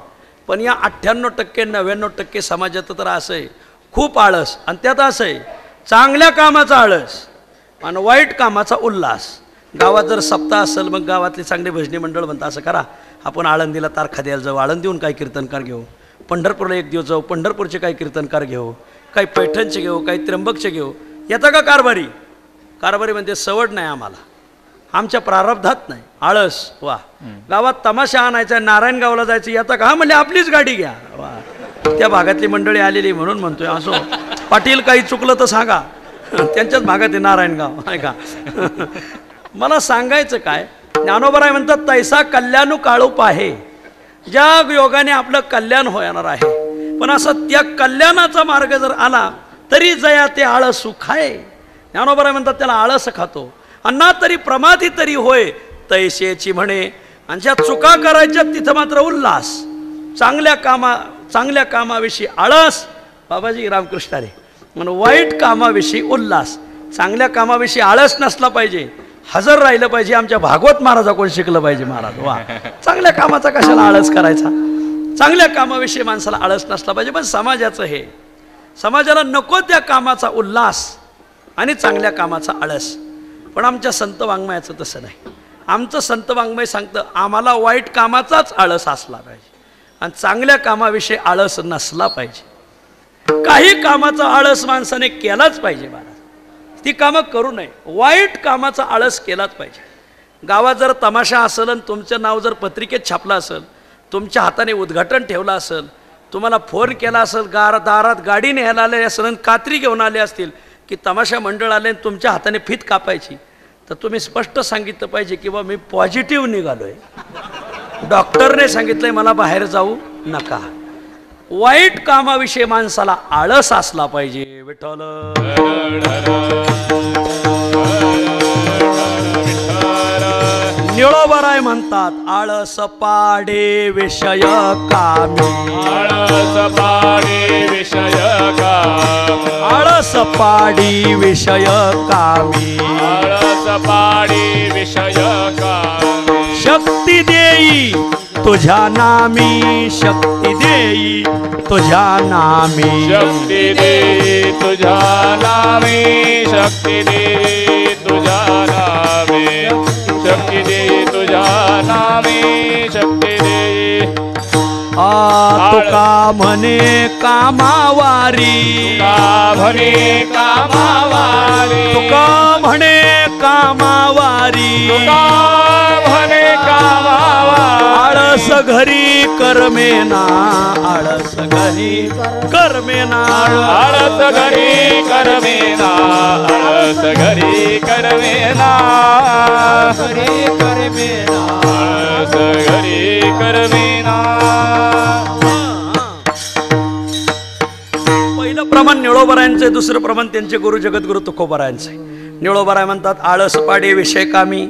Speaker 1: पण या 98% 99% समाजात तर असं आहे, खूप आळस. आणि त्यात असं आहे, चांगल्या कामाचा आळस आणि वाईट कामाचा उल्हास. गावात जर सप्ताह असेल मग गावातली चांगली भजनी मंडळ म्हणतात असं करा, आपण आळंदीला तारखा द्यायला जाऊ, आळंदीहून काही कीर्तनकार घेऊ, पंढरपूरला एक दिवस जाऊ, पंढरपूरचे काही कीर्तनकार घेऊ, काही पैठणचे घेऊ, काही त्र्यंबकचे घेऊ. येतं का कारभारी? कारभारी म्हणजे सवड नाही आम्हाला, आमच्या प्रारब्धात नाही. आळस. वा. गावात तमाशा आणायचा, नारायणगावला जायचं, येतं का? हा म्हणले आपलीच गाडी घ्या. वा. त्या भागातली मंडळी आलेली म्हणून म्हणतोय. असो पाटील काही चुकलं तर सांगा, त्यांच्याच भागात आहे नारायणगाव, आहे का? मला सांगायचं काय, ज्ञानोबराय म्हणतात तैसा कल्याणू काळूप आहे, ज्या योगाने आपलं कल्याण होणार आहे. पण असं त्या कल्याणाचा मार्ग जर आला तरी जया ते आळस सुखाय. ज्ञानोबराय म्हणतात त्याला आळस खातो. अन्ना तरी प्रमादी तरी होय तैसेची म्हणे. आणि ज्या चुका करायच्या तिथं मात्र उल्हास. चांगल्या कामाविषयी आळस, बाबाजी रामकृष्ण रे, म्हणून वाईट कामाविषयी उल्हास. चांगल्या कामाविषयी आळस नसला पाहिजे, हजर राहिलं पाहिजे. आमच्या भागवत महाराजाकडून शिकलं पाहिजे महाराज. वा. चांगल्या कामाचा कशाला आळस करायचा? चांगल्या कामाविषयी माणसाला आळस नसला पाहिजे. पण समाजाचं हे, समाजाला नको त्या कामाचा उल्हास आणि चांगल्या कामाचा आळस. पण आमच्या संत वाङ्मयाचं तसं नाही. आमचं संत वाङ्मय सांगतं आम्हाला वाईट कामाचाच आळस असला पाहिजे आणि चांगल्या कामाविषयी आळस नसला पाहिजे. काही कामाचा आळस माणसाने केलाच पाहिजे महाराज, ती कामं करू नये. वाईट कामाचा आळस केलाच पाहिजे. गावात जर तमाशा असेल आणि तुमचं नाव जर पत्रिकेत छापलं असेल, तुमच्या हाताने उद्घाटन ठेवलं असेल, तुम्हाला फोन केला असेल, दारात गाडी न्यायला आले असेल, कात्री घेऊन आले असतील की तमाशा मंडळ आले तुमच्या हाताने फीत कापायची, तर तुम्ही स्पष्ट सांगितलं पाहिजे की बा मी पॉझिटिव्ह निघालोय, डॉक्टरने सांगितलंय मला बाहेर जाऊ नका. वाईट कामाविषयी माणसाला आळस असला पाहिजे. विठ्ठल निळोबराय म्हणतात आळस पाडे विषय कामी.
Speaker 2: आळस पाडी विषय कामी.
Speaker 1: आळस पाडी विषय कामी.
Speaker 2: आळस पाडी विषय कामी.
Speaker 1: शक्ती देई तुझ्या नामी. शक्ती देई तुझ्या नामी.
Speaker 2: शक्ती दे तुझ्या नामे. शक्ती दे तुझ्या नामे. शक्ती दे तुझ्या नामे. शक्ती दे.
Speaker 1: तुका म्हणे कामावारी.
Speaker 2: का म्हणे कामावारी.
Speaker 1: तुका म्हणे कामावारी.
Speaker 2: तुका म्हणे कामावारी.
Speaker 1: आळस घरी करमेना. आळस घरी करमेना.
Speaker 2: आळस घरी करमेना. आळस घरी करमेना.
Speaker 4: घरी करमेना.
Speaker 2: आळस घरी करमेना.
Speaker 1: पहिलं प्रमाण निळोबरायांचं, दुसरं प्रमाण त्यांचे गुरु जगद्गुरु तुकोबरायांचं आहे. निळोबराय म्हणतात आळस पाडे विषय कामी.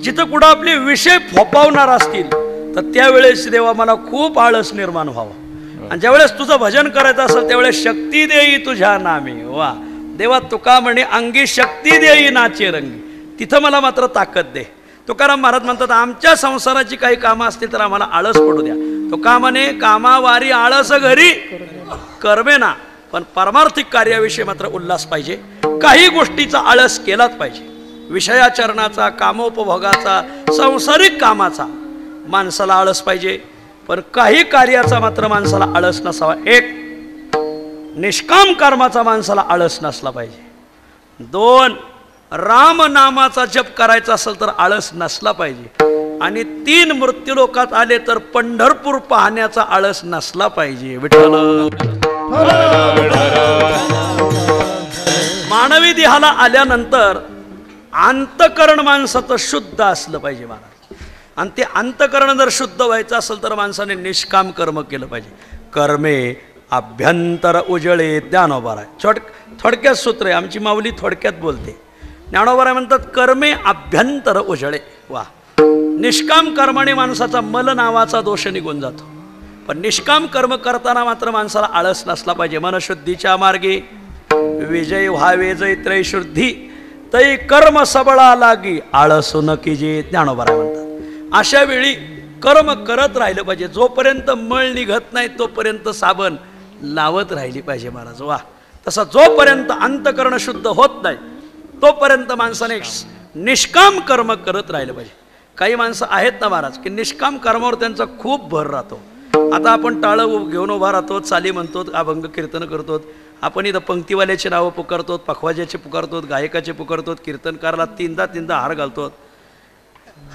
Speaker 1: जिथं कुठं आपले विषय फोपावणार असतील तर त्यावेळेस देवा मला खूप आळस निर्माण व्हावा. आणि ज्यावेळेस तुझं भजन करायचं असेल त्यावेळेस शक्ती देई तुझ्या नामी. वा. देवा तुका म्हणे अंगी शक्ती देई नाचे रंगी. तिथं मला मात्र ताकद दे. तुकाराम महाराज म्हणतात आमच्या संसाराची काही कामं असतील तर आम्हाला आळस पडू द्या. तुका म्हणे कामावारी आळस घरी करमेना. पण पारमार्थिक कार्याविषयी मात्र उल्हास पाहिजे. काही गोष्टीचा आळस केलाच पाहिजे. विषयाचरणाचा, कामोपभोगाचा, सांसारिक कामाचा माणसाला आळस पाहिजे. पण काही कार्याचा मात्र माणसाला आळस नसावा. एक, निष्काम कर्माचा माणसाला आळस नसला पाहिजे. दोन, रामनामाचा जप करायचा असेल तर आळस नसला पाहिजे. आणि तीन, मृत्यूलोकात आले तर पंढरपूर पाहण्याचा आळस नसला पाहिजे. विठ्ठल मानवी देहाला आल्यानंतर अंतकरण माणसाचं शुद्ध असलं पाहिजे महाराज. आणि ते अंतकरण जर शुद्ध व्हायचं असेल तर माणसाने निष्काम कर्म केलं पाहिजे. कर्मे अभ्यंतर उजळे. ज्ञानोबराय थोडक्यात सूत्र आहे, आमची माऊली थोडक्यात बोलते. ज्ञानोबराय म्हणतात कर्मे अभ्यंतर उजळे. वा. निष्काम कर्माने माणसाचा मल नावाचा दोष निघून जातो, पण निष्काम कर्म करताना मात्र माणसाला आळस नसला पाहिजे. मनशुद्धीच्या मार्गे विजय व्हावे जैत्रय शुद्धी, तै कर्म सबळा लागी आळसू न कीजे, ज्ञानोबा म्हणतात. अशा वेळी कर्म करत राहिलं पाहिजे. जोपर्यंत मळ निघत नाही तोपर्यंत साबण लावत राहिली पाहिजे महाराज. वा, तसा जोपर्यंत अंतकरण शुद्ध होत नाही तोपर्यंत माणसाने निष्काम कर्म करत राहिलं पाहिजे. काही माणसं आहेत ना महाराज की निष्काम कर्मावर त्यांचा खूप भर राहतो. आता आपण टाळं घेऊन उभा राहतो, चाली म्हणतो, अभंग कीर्तन करतो, आपण इथं पंक्तीवाल्याची नावं पुकारतो, पखवाज्याचे पुकारतो, गायकाचे पुकारतो, कीर्तनकाराला तीनदा हार घालतो.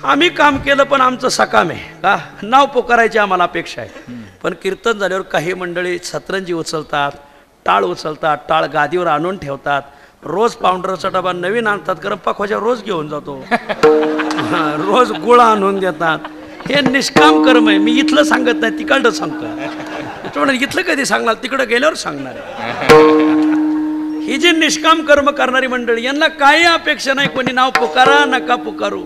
Speaker 1: आम्ही काम केलं पण आमचं सकाम आहे का, नाव पुकारायची आम्हाला अपेक्षा आहे. पण कीर्तन झाल्यावर काही मंडळी सतरंजी उचलतात, टाळ उचलतात, टाळ गादीवर आणून ठेवतात, रोज पावडरचा डबा नवीन आणतात, कारण पखवाजा रोज घेऊन जातो, रोज गुळ आणून देतात. हे निष्काम कर्म आहे. मी इथलं सांगत नाही, तिकडं सांगतो. इथलं कधी सांगणार, तिकडं गेल्यावर सांगणार आहे. ही जी निष्काम कर्म करणारी मंडळी यांना काही अपेक्षा नाही, कोणी नाव पुकारा नका पुकारू.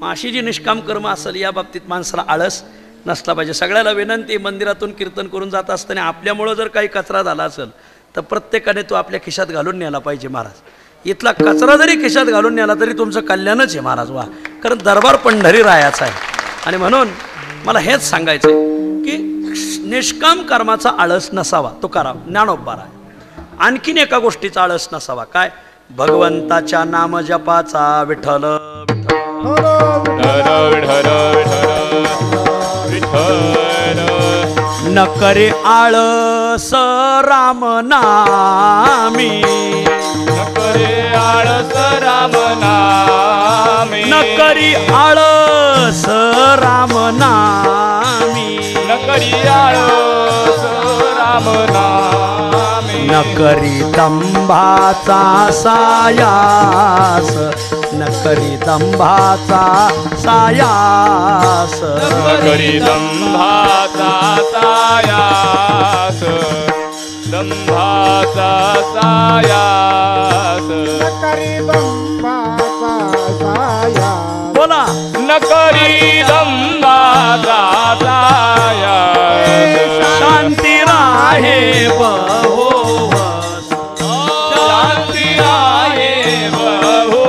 Speaker 1: अशी जी निष्काम कर्म असेल या बाबतीत माणसाला आळस नसला पाहिजे. सगळ्याला विनंती, मंदिरातून कीर्तन करून जात असताना आपल्यामुळं जर काही कचरा झाला असेल तर प्रत्येकाने तो आपल्या खिशात घालून न्यायला पाहिजे महाराज. इथला कचरा जरी खिशात घालून न्याला तरी तुमचं कल्याणच आहे महाराज. वा, कारण दरबार पंढरी रायाचा आहे. आणि म्हणून मला हेच सांगायचं आहे की निष्काम कर्माचा आळस नसावा. तुकाराम, ज्ञानोबा राय. आणखीन एका गोष्टीचा आळस नसावा. काय? भगवंताच्या नाम जपाचा. विठ्ठल न करे आळस राम नामी,
Speaker 2: न करे आळस राम नामी,
Speaker 1: न करी आळस राम नामी,
Speaker 2: न करी आळस राम नामी,
Speaker 1: न करी दंभाचा सायास, न करी दंभाचा सायास,
Speaker 2: न करी दंभाचा सायास, दंभाचा सायास,
Speaker 1: बोला.
Speaker 2: न करी दंभाचा सायास,
Speaker 1: शांती राहे बहुवस,
Speaker 2: शांती आहे बहु,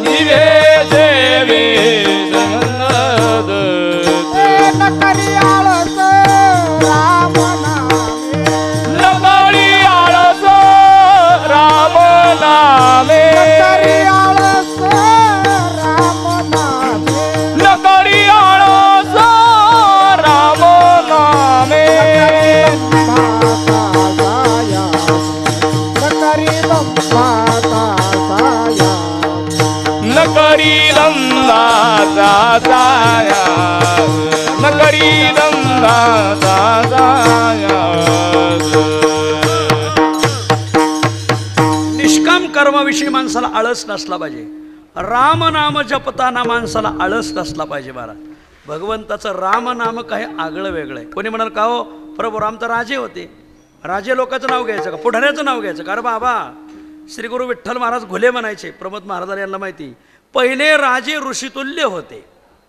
Speaker 2: दिवे देवी सनद, न करी आळस राम नामे, न करी आळस राम नामे, न करी दंभाचा सायास, न करी दंभाचा सायास.
Speaker 1: निष्काम कर्माविषयी माणसाला आळस नसला पाहिजे. रामनाम जपताना माणसाला आळस नसला पाहिजे महाराज. भगवंताचं रामनाम काही आगळं वेगळं आहे. कोणी म्हणाल का हो प्रभू राम तर राजे होते, राजे लोकांचं नाव घ्यायचं का, पुढाऱ्याचं नाव घ्यायचं का? अरे बाबा, श्री गुरु विठ्ठल महाराज घुले म्हणायचे. प्रमोद महाराज यांना माहिती, पहिले राजे ऋषितुल्य होते.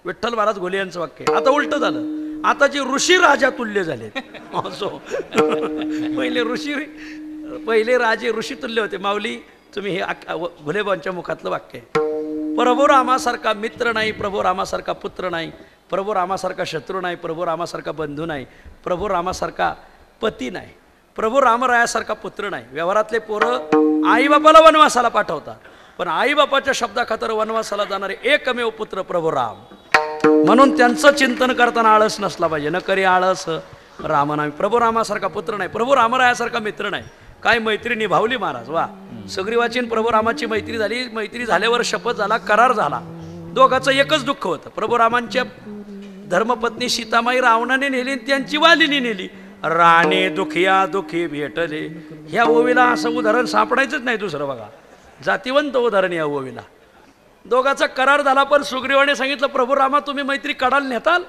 Speaker 1: विठ्ठल महाराज घुले यांचं वाक्य. आता उलट झालं, आता जे ऋषी राजा तुल्य झाले. असो, पहिले राजे ऋषितुल्य होते. माऊली तुम्ही हे घुलेबांच्या मुखातलं वाक्य आहे. प्रभू रामासारखा मित्र नाही, प्रभू रामासारखा पुत्र नाही, प्रभू रामासारखा शत्रू नाही, प्रभू रामासारखा बंधू नाही, प्रभू रामासारखा पती नाही, प्रभू रामरायासारखा पुत्र नाही. व्यवहारातले पोरं आईबापाला वनवासाला पाठवतात, पण आईबापाच्या शब्दाखातर वनवासाला जाणारे एकमेव पुत्र प्रभू राम. म्हणून त्यांचं चिंतन करताना आळस नसला पाहिजे. न करी आळस राम नामी. प्रभू रामासारखा पुत्र नाही, प्रभू रामरायासारखा मित्र नाही. काय मैत्री निभावली महाराज. वा, सुग्रीवाची प्रभू रामाची मैत्री झाली. मैत्री झाल्यावर शपथ झाला, करार झाला. दोघाचं एकच दुःख होतं. प्रभू रामांच्या धर्मपत्नी सीतामाई रावणाने नेली, त्यांची वालीने नेली. राणे दुखिया दुखी भेटले. ह्या ओवीला असं उदाहरण सापडायचंच नाही दुसरं. बघा, जातीवंत उदाहरण या ओवीला. दोघाचा करार झाला, पण सुग्रीवाने सांगितलं प्रभू रामा तुम्ही मैत्री कडाल नेताल.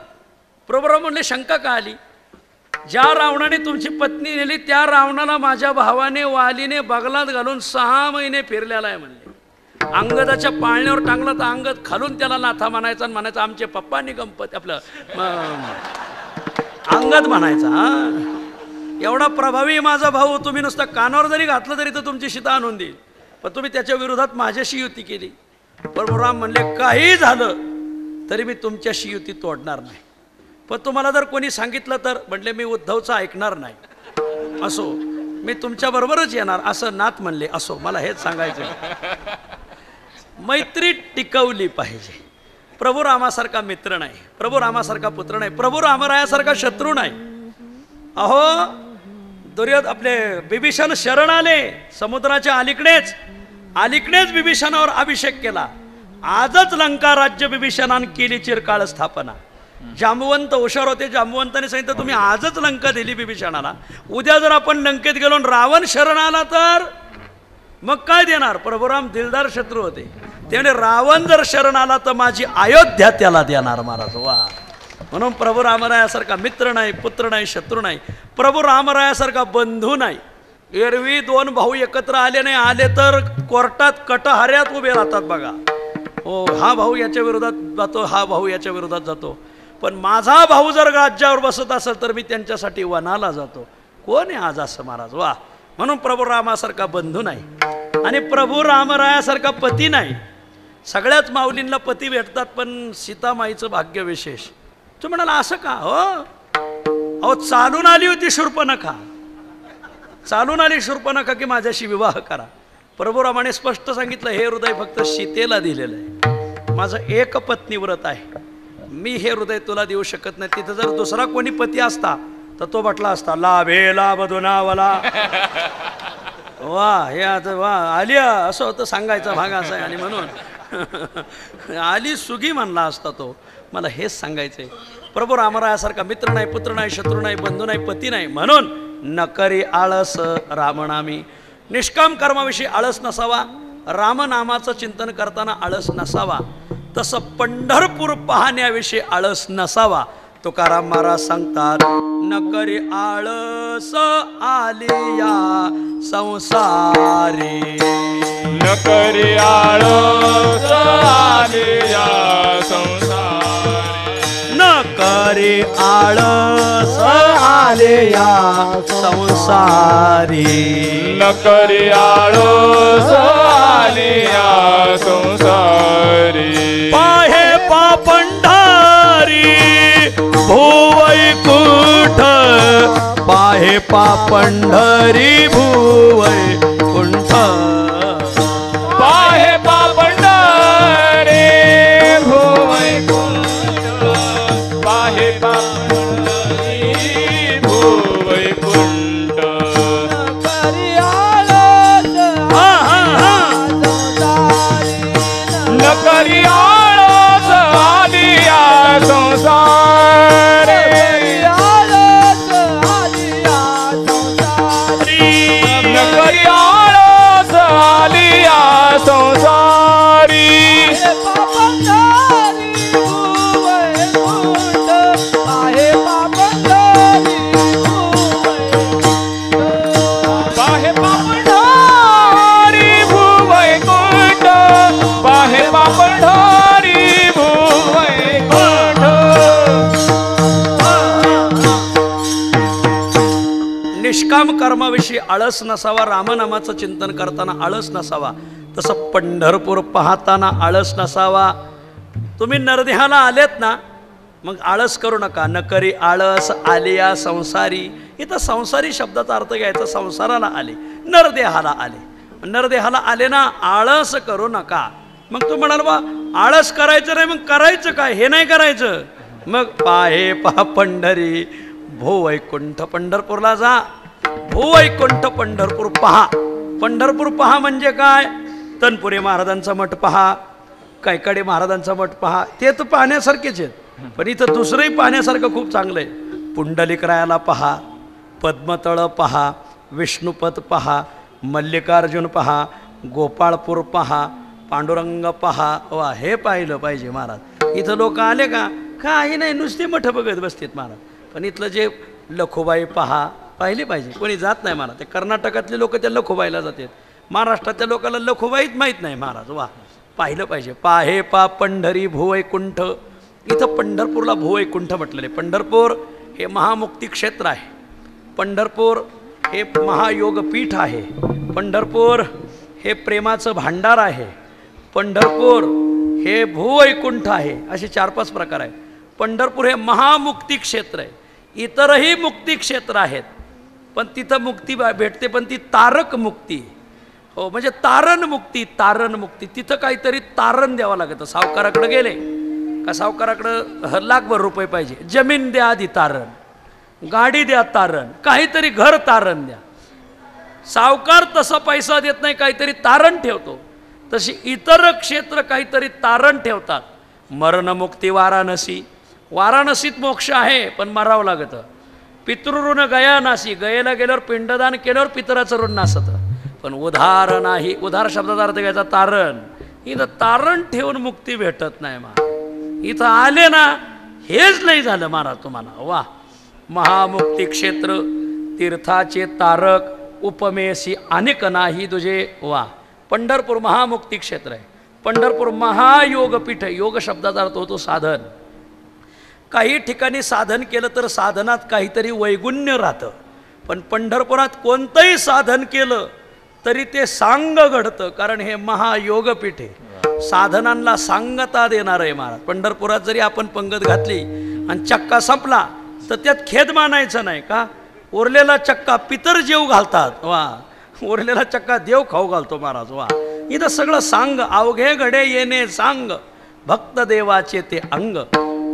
Speaker 1: प्रभू राम म्हणले शंका का आली. ज्या रावणाने तुमची पत्नी नेली त्या रावणाला माझ्या भावाने वालीने बगलात घालून 6 महिने फिरलेला आहे म्हणले. अंगदाच्या पाळण्यावर टांगला तर अंगद खालून त्याला नाथा म्हणायचा आणि म्हणायचा आमचे पप्पांनी गणपती आपलं अंगद म्हणायचा. हा एवढा प्रभावी माझा भाऊ, तुम्ही नुसतं कानावर जरी घातलं तरी तर तुमची सीता आणून देईल. पण तुम्ही त्याच्या विरोधात माझ्याशी युती केली. परशुराम म्हणले काही झालं तरी मी तुमच्याशी युती तोडणार नाही. पण तुम्हाला जर कोणी सांगितलं तर म्हणले मी उद्धवचं ऐकणार नाही. असो मी तुमच्याबरोबरच येणार असं नाथ म्हणले. असो मला हेच सांगायचं, मैत्री टिकवली पाहिजे. प्रभू रामासारखा मित्र नाही, प्रभू रामासारखा पुत्र नाही, प्रभू रामरायासारखा शत्रू नाही. अहो आपले बिभीषण शरण आले समुद्राच्या अलीकडेच बिभीषणावर अभिषेक केला. आजच लंका राज्य बिभीषणाने केली चिरकाळ स्थापना. जांबवंत हुशार होते, जांबवंताने सांगितलं तुम्ही आजच लंका दिली बिभीषणाला, उद्या जर आपण लंकेत गेलो आणि रावण शरण आला तर मग काय देणार. प्रभुराम दिलदार शत्रू होते. त्याने रावण जर शरण आला तर माझी अयोध्या त्याला देणार महाराज. वा म्हणून प्रभू रामरायासारखा मित्र नाही, पुत्र नाही, शत्रू नाही. प्रभू रामरायासारखा बंधू नाही. एरवी 2 भाऊ एकत्र आले नाही, आले तर कोर्टात कटहाऱ्यात उभे राहतात बघा. हो हा भाऊ याच्या विरोधात जातो, हा भाऊ याच्या विरोधात जातो. पण माझा भाऊ जर राज्यावर बसत असेल तर मी त्यांच्यासाठी वनाला जातो. कोण आहे आज असं महाराज. वा म्हणून प्रभू रामासारखा बंधू नाही आणि प्रभू रामरायासारखा पती नाही. सगळ्याच माऊलींना पती भेटतात पण सीतामाईचं भाग्य विशेष. तू म्हणाला असं का. हो अहो चालून आली होती शूर्पणखा, चालून आली शूर्पणखा की माझ्याशी विवाह करा. प्रभू रामाने स्पष्ट सांगितलं हे हृदय फक्त सीतेला दिलेलं आहे. माझं एक पत्नी व्रत आहे, मी हे हृदय तुला देऊ शकत नाही. तिथं जर दुसरा कोणी पती असता तर तो म्हटला असता लाभेला बधुनावला. वा हे आता वा आलिया असं होतं सांगायचा भाग असा आहे. आणि म्हणून आली सुगी म्हणला असता तो. मला हेच सांगायचंय प्रभू रामरायासारखा मित्र नाही, पुत्र नाही, शत्रू नाही, बंधू नाही, पती नाही. म्हणून न करी आळस रामनामी. निष्काम कर्माविषयी आळस नसावा, रामनामाचं चिंतन करताना आळस नसावा. तसं पंढरपूर पाहण्याविषयी आळस नसावा. तुकाराम महाराज सांगतात न करी आळस आलिया संसारी.
Speaker 2: न करी आळस आलिया संसारी.
Speaker 1: न करी आळस आलिया संसारी.
Speaker 2: न करी आळस आलिया संसारी.
Speaker 1: पाहे पापंढारी भुवैकुंठ. पाहे पापंढरी भुवैकुंठ.
Speaker 2: पाहे पापंढरी भुवैकुंठ. पाहे पापंढरी भुवैकुंठ. न करी आळस आलिया संसारी. न करी आळस आलिया संसारी. पाहे पापंढरी भुवैकुंठ. पाहे पापंढरी भुवैकुंठ.
Speaker 1: निष्काम कर्माविषयी आळस नसावा, रामनामाचं चिंतन करताना आळस नसावा. तसं पंढरपूर पाहताना आळस नसावा. तुम्ही नरदेहाला आलेत ना मग आळस करू नका. न करी आळस आलिया संसारी. इथं संसारी शब्दाचा अर्थ घ्यायचा, संसाराला आले, नरदेहाला आले. नरदेहाला आले ना आळस करू नका. मग तू म्हणाल बा आळस करायचं नाही, मग करायचं काय. हे नाही करायचं मग पाहे पहा पंढरी भुवैकुंठ. पंढरपूरला जा. भुवैकुंठ पंढरपूर पहा. पंढरपूर पहा म्हणजे काय. तनपुरे महाराजांचा मठ पहा, कैकाडे महाराजांचा मठ पहा. ते तर पाहण्यासारखेच आहेत. पण इथं दुसरंही पाहण्यासारखं खूप चांगलं आहे. पुंडलिकरायाला पहा, पद्मतळ पहा, विष्णुपद पहा, मल्लिकार्जुन पहा, गोपाळपूर पहा, पांडुरंग पहा. वा हे पाहिलं पाहिजे महाराज. इथं लोक आले का काही नाही नुसते मठ बघत बसतात महाराज. पण इथलं जे लखुबाई पहा, पाहिले पाहिजे. कोणी जात नाही महाराज. ते कर्नाटकातले लोक त्या लखुबाईला जातात, महाराष्ट्रातल्या लोकांना लखुबाईच माहीत नाही महाराज. वा, पाहिलं पाहिजे. पाहे पा पंढरी भुवैकुंठ. इथं पंढरपूरला भुवैकुंठ म्हटलेलं आहे. पंढरपूर हे महामुक्ती क्षेत्र आहे. पंढरपूर हे महायोगपीठ आहे. पंढरपूर हे प्रेमाचं भांडार आहे. पंढरपूर हे भूवैकुंठ आहे. असे 4-5 प्रकार आहेत. पंढरपूर हे महामुक्ती क्षेत्र आहे. इतरही मुक्ती क्षेत्र आहेत, पण तिथं मुक्ती भेटते, पण ती तारक मुक्ती. हो, म्हणजे तारण मुक्ती. तारण मुक्ती तिथं काहीतरी तारण द्यावं लागतं. सावकाराकडे गेले का सावकाराकडं लाखभर रुपये पाहिजे, जमीन द्या आधी तारण, गाडी द्या तारण, काहीतरी घर तारण द्या. सावकार तसा पैसा देत नाही, काहीतरी तारण ठेवतो. तशी इतर क्षेत्र काहीतरी तारण ठेवतात. मरणमुक्ती वाराणसी. वाराणसीत मोक्ष आहे, पण मरावं लागतं. पितृऋण गया नासी. गयेला गेल्यावर पिंडदान केल्यावर पितराचं ऋण नासतं. पण उधार नाही. उधार शब्दाचा अर्थ घ्यायचा तारण. इथं तारण ठेवून मुक्ती भेटत नाही महाराज. इथं आले ना, हेच नाही झालं महाराज तुम्हाला. वा, महामुक्ती क्षेत्र तीर्थाचे तारक उपमेशी अनेक नाही तुझे. वा, पंढरपूर महामुक्ती क्षेत्र आहे. पंढरपूर महायोगपीठ आहे. योग शब्दाचा अर्थ होतो साधन. काही ठिकाणी साधन केलं तर साधनात काहीतरी वैगुण्य राहतं, पण पंढरपुरात कोणतंही साधन केलं तरी ते सांग घडतं, कारण हे महायोगपीठ आहे. साधनांना सांगता देणार आहे महाराज. पंढरपुरात जरी आपण पंगत घातली आणि चक्का संपला तर त्यात खेद मानायचं नाही का. उरलेला चक्का पितर जेव घालतात. वा, उरलेला चक्का देव खाऊ घालतो महाराज. वा, इथं सगळं सांग. अवघे घडे येणे सांग, भक्त देवाचे ते अंग.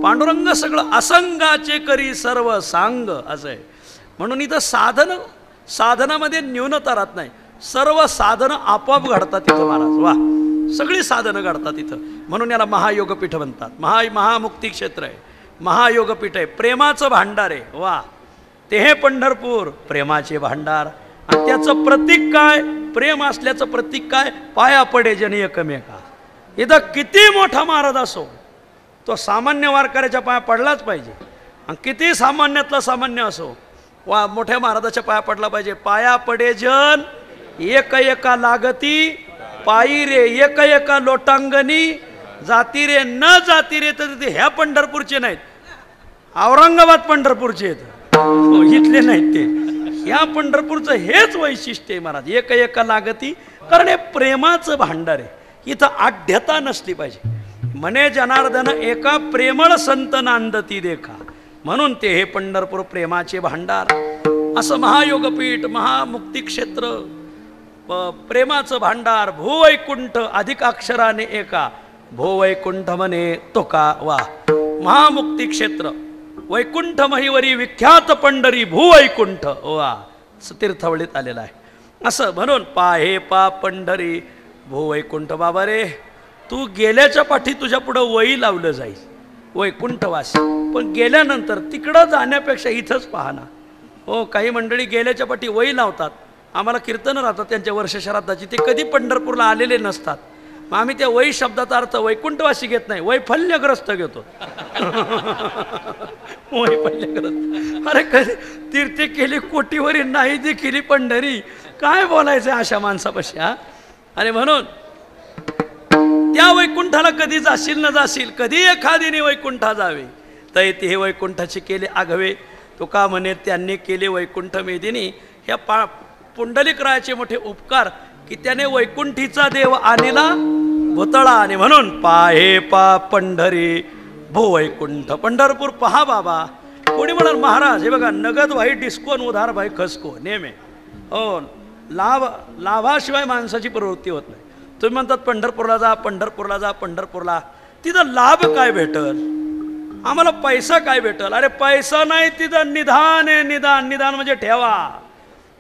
Speaker 1: पांडुरंग सगळं असंगाचे करी सर्व सांग, असं आहे. म्हणून इथं साधनामध्ये न्यूनता राहत नाही. सर्व साधनं आपोआप घडतात तिथं महाराज. वा, सगळी साधनं घडतात इथं. म्हणून याला महायोगपीठ म्हणतात. महामुक्ती क्षेत्र आहे, महायोगपीठ आहे, प्रेमाचं भांडार आहे. वा, ते हे पंढरपूर प्रेमाचे भांडार. आणि त्याचं प्रतीक काय? प्रेम असल्याचं प्रतीक काय? पाया पडे जन एकमेका. इथं किती मोठा महाराज असो, तो सामान्य वारकऱ्याच्या पाया पडलाच पाहिजे. आणि किती सामान्यातला सामान्य असो, वा, मोठ्या महाराजाच्या पाया पडला पाहिजे. पाया पडे जन एक एका लागती, पायी रे एक एका लोटांगणी, जाती रे न जाती रे. तर ते ह्या पंढरपूरचे नाहीत, औरंगाबाद पंढरपूरचे आहेत, इथले नाहीत ते. ह्या पंढरपूरचं हेच वैशिष्ट्य आहे महाराज. एक एका लागती, कारण हे प्रेमाचं भांडार आहे. इथं आढ्यता नसली पाहिजे. म्हणे जनार्दन एका प्रेमळ संत नांदती देखा. म्हणून ते हे पंढरपूर प्रेमाचे भांडार. असं महायोगपीठ, महामुक्ती क्षेत्र, प्रेमाचं भांडार. भूवैकुंठ अधिक अक्षराने एका, भूवैकुंठ म्हणे तोका. वा, महामुक्ती क्षेत्र वैकुंठ महिवरी विख्यात पंढरी भूवैकुंठ. वा, तीर्थवळीत आलेला आहे. असं म्हणून पाहे पा पंढरी भूवैकुंठ. बाबा रे, तू गेल्याच्या पाठी तुझ्या पुढं वही लावलं जाईल, वैकुंठवासी. पण गेल्यानंतर तिकडं जाण्यापेक्षा इथंच पाहा ना. हो, काही मंडळी गेल्याच्या पाठी वही लावतात. आम्हाला कीर्तनं राहतात त्यांच्या वर्षश्राद्धाची, ते कधी पंढरपूरला आलेले नसतात. मग आम्ही त्या वही शब्दाचा अर्थ वैकुंठवासी घेत नाही, वैफल्यग्रस्त घेतो. वैफल्यग्रस्त. अरे, कधी तीर्थे केली कोटीवरी, नाही ती केली पंढरी. काय बोलायचं अशा माणसापाशी. हा, आणि म्हणून त्या वैकुंठाला कधी जाशील न जाशील, कधी एखादीने वैकुंठा जावे, तै ते हे वैकुंठाचे केले आघवे. तो का म्हणे त्यांनी केले वैकुंठ मेदिनी. ह्या पुंडलिकरायाचे मोठे उपकार की त्याने वैकुंठीचा देव आणला भुतळा. आणि म्हणून पाहे पा पंढरी भूवैकुंठ. पंढरपूर पहा बाबा. कोणी म्हणाल महाराज हे बघा, नगद भाई डिस्कोन उधार भाई खसको नेमे. हो, लाभाशिवाय माणसाची प्रवृत्ती होत नाही. तुम्ही म्हणतात पंढरपूरला जा, पंढरपूरला जा, पंढरपूरला. तिथं लाभ काय भेटल? आम्हाला पैसा काय भेटल? अरे पैसा नाही, तिथं निधान आहे. निधान, निधान म्हणजे ठेवा.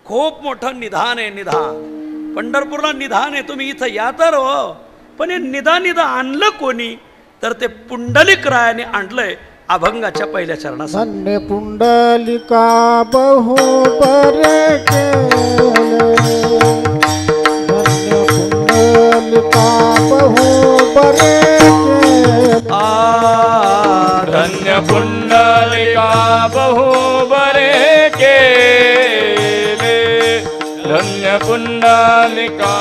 Speaker 1: खूप मोठं निधान आहे. निधान पंढरपूरला निधान आहे. तुम्ही इथं या तर हो, पण हे निधान इथं आणलं कोणी? तर ते पुंडलिकरायाने आणलंय अभंगाच्या पहिल्या चरणात.
Speaker 4: धन्य पुंडलिका बहु बरे केले, धन्य पुंडलिका बहु बरे केले.
Speaker 2: धन्य पुंडलिका बहु बरे पुंडलिका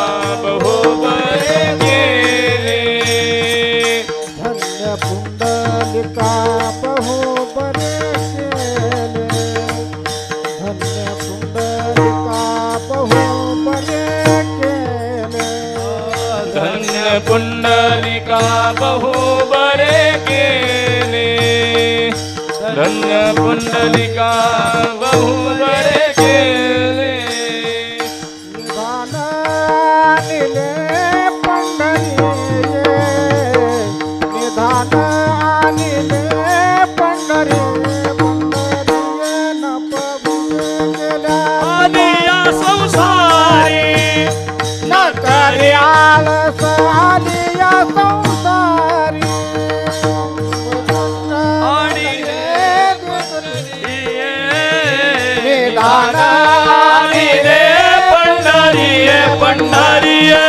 Speaker 2: बहु बरे केले
Speaker 4: धन्य पुंडलिका बहु बरे केले धन्य पुंडलिका बहु बरे केले
Speaker 2: धन्य पुंडलिका बहु बरे केले धन्य पुंडलिका बहु बरे केले
Speaker 4: निधान आणिले पंढरीये निधान आणिले पंढरीये पंढरीये न पवित्र केल्या
Speaker 2: आलिया संसारी
Speaker 4: न करी आळस आलिया संसारी निधान
Speaker 2: रे पंढरीये पंढरीये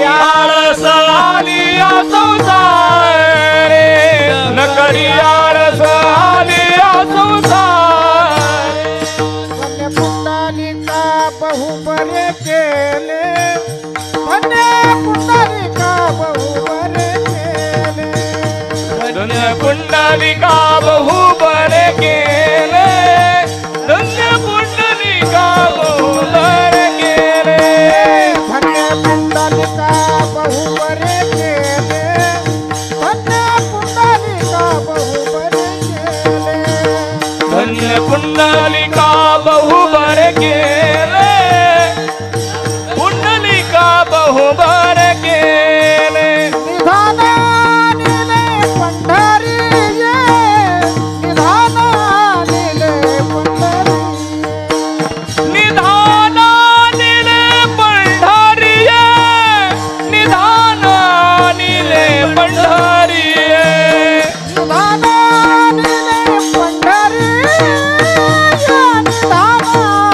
Speaker 2: आळस आलिया संसार न करी आळस आलिया संसार
Speaker 4: धन्य पुंडलिका बहु बरे केले धन्य पुंडलिका बहु बरे केले
Speaker 2: धन्य पुंडलिका बहु बरे केले धन्य पुंडलिका बहु बरे केले
Speaker 4: धन्य पुंडलिका बहु बरे केले धन्य पुंडलिका बहु बरे केले
Speaker 2: धन्य पुंडलिका बहु बरे केले पुंडलिका बहु बरे केले
Speaker 4: निधान आणिले पंढरीये निधान आणिले पंढरीये
Speaker 2: निधान निले पंढरीये निधान निले पंढरीये
Speaker 4: निधान आणिले पंढरीये निधान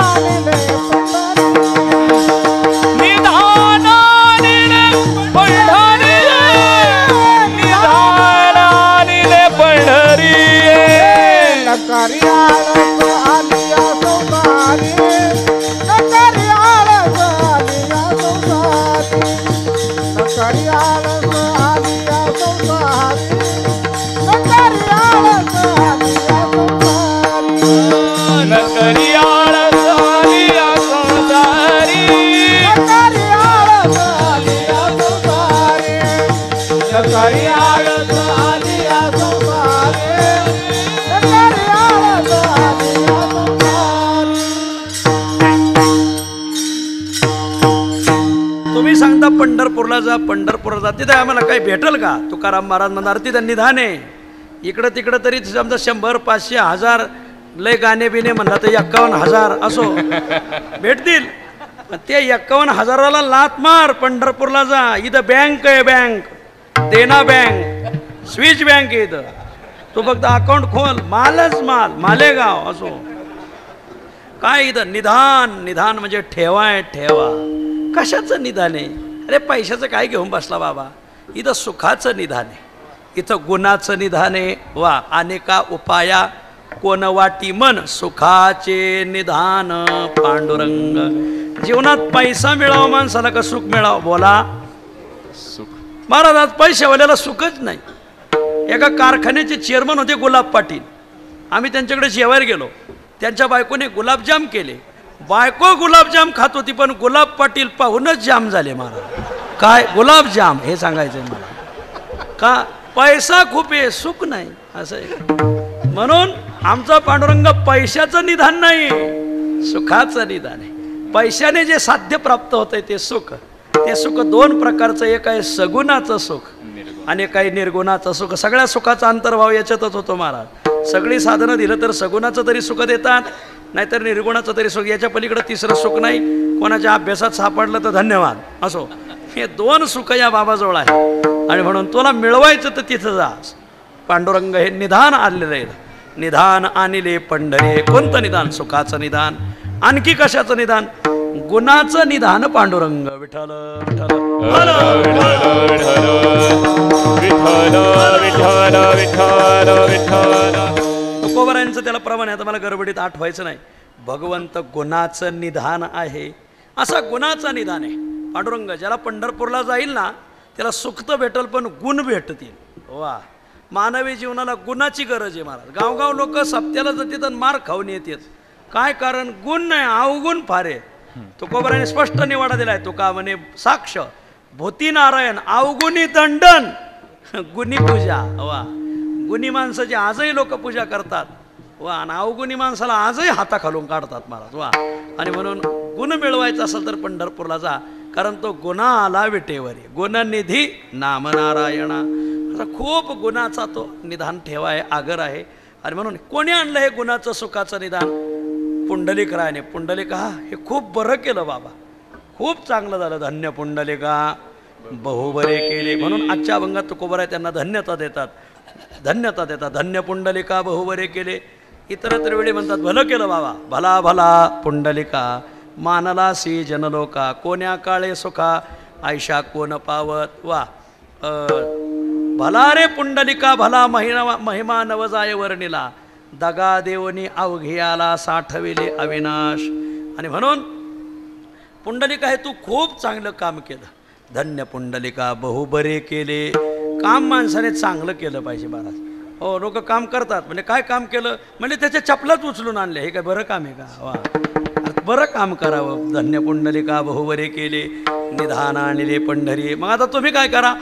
Speaker 4: आणिले पंढरीये
Speaker 2: निधान निले पंढरीये निधान निले पंढरीये
Speaker 4: नकरी आळस आलिया संसारी नकरी आळस आलिया संसारी नकरी आळस आलिया संसारी नकरी आळस आलिया संसारी
Speaker 2: न करी आळस आलिया संसारी
Speaker 4: नकरी आळस आलिया संसारी नकरी आळस आलिया संसारी नकरी आळस आलिया संसारी
Speaker 1: तुम्ही सांगता पंढरपूरला जा पंढरपूरला जा तिथे आम्हाला काही भेटल का तुकाराम महाराज म्हणणार तिथं निधान आहे इकडं तिकडं तरी समजा 100 500 1000 लय गाणे बिने म्हणला तर 51,000 असो भेटतील पण ते 51,000ला लात मार पंढरपूरला जा इथं बँक आहे बँक देना बँक स्विच बँक आहे इथं तू फक्त अकाउंट खोल मालच माल मालेगाव असो काय इथं निधान निधान म्हणजे ठेवाय ठेवा कशाचं निधान आहे अरे पैशाचं काय घेऊन बसला बाबा इथं सुखाचं निधान आहे इथं गुणाचं निधान आहे वा अनेका उपाया कोण वाटी मन सुखाचे निधान पांडुरंग जीवनात पैसा मिळावा माणसाला का सुख मिळावं बोला
Speaker 2: सुख
Speaker 1: महाराज आज पैशावाल्याला सुखच नाही एका कारखान्याचे चेअरमन होते गुलाब पाटील आम्ही त्यांच्याकडे जेवायला गेलो त्यांच्या बायकोने गुलाबजाम केले बायको गुलाबजाम खात होती पण गुलाब पाटील पाहूनच जाम झाले महाराज काय गुलाबजाम हे सांगायचंय मला का पैसा खूप आहे सुख नाही असं आहे म्हणून आमचा पांडुरंग पैशाचं निधान नाही सुखाचं निधान आहे पैशाने जे साध्य प्राप्त होतंय ते सुख दोन प्रकारचं एक आहे सगुणाचं सुख आणि एक आहे निर्गुणाचं सुख सगळ्या सुखाचा अंतर्भाव याच्यातच होतो महाराज सगळी साधनं दिलं तर सगुणाचं तरी सुख देतात नाहीतर निर्गुणाचं तरी सुख याच्या पलीकडे तिसरं सुख नाही कोणाच्या अभ्यासात सापडलं तर धन्यवाद असो हे दोन सुख या बाबाजवळ आहे आणि म्हणून तुला मिळवायचं तर तिथं जा पांडुरंग हे निधान आलेलं आहे निधान आणिले पंढरे कोणतं निधान सुखाचं निधान आणखी कशाचं निधान गुणाचं निधान पांडुरंग विठ्ठल विठ्ठल तुकोबरायांचं त्याला प्रमाण आहे आता मला गडबडीत आठवायचं नाही भगवंत गुणाचं निधान आहे असा गुणाचा निदान आहे पांडुरंग. ज्याला पंढरपूरला जाईल ना त्याला सुख तर भेटल पण गुण भेटतील. वा, मानवी जीवनाला गुणाची गरज आहे महाराज. गावगाव लोक सप्त्याला जातात आणि मार खाऊन येतात. काय कारण? गुण नाही, अवगुण फार आहे. तुकोबाराने स्पष्ट निवाडा दिलाय. तुका म्हणे साक्ष भूती नारायण अवगुणी दंडन गुणी पूजा. वा, गुणी माणसाची आजही लोक पूजा करतात. वा, आणि अवगुणी माणसाला आजही हाताखालून काढतात महाराज. वा, आणि म्हणून गुण मिळवायचा असेल तर पंढरपूरला जा, कारण तो गुन्हा आला विटेवरी. गुणनिधी नाम नारायणा. असा खूप गुणाचा तो निधान ठेवाय आगर आहे. आणि म्हणून कोणी आणलं हे गुणाचं सुखाचं निदान? पुंडलिकरायने. पुंडलिका हे खूप बरं केलं बाबा, खूप चांगलं झालं. धन्य पुंडलिका बहुबरे केले. म्हणून आजच्या अभंगात तुकोबाराय त्यांना धन्यता देतात, धन्यता देतात. धन्य पुंडलिका बहुबरे केले. इतरत्र वेळी म्हणतात भलं केलं बाबा, भला भला पुंडलिका मानला सी जनलोका. कोण्या काळे सुखा आयशा कोण पावत. वा, भला रे पुंडलिका भला महिमा नवजाय वर्णिला. दगा देवनी अवघियाला साठविले अविनाश. आणि म्हणून पुंडलिका हे तू खूप चांगलं काम केलं. धन्य पुंडलिका बहुबरे केले. काम माणसाने चांगलं केलं पाहिजे महाराज. हो, लोक काम करतात म्हणजे काय काम केलं म्हणजे त्याच्या चपलाच उचलून आणले. हे काय बरं काम आहे का? वा, बरं काम करावं. धन्य पुंडलिका बहुबरे केले निधान आणले पंढरी. मग आता तुम्ही काय करा?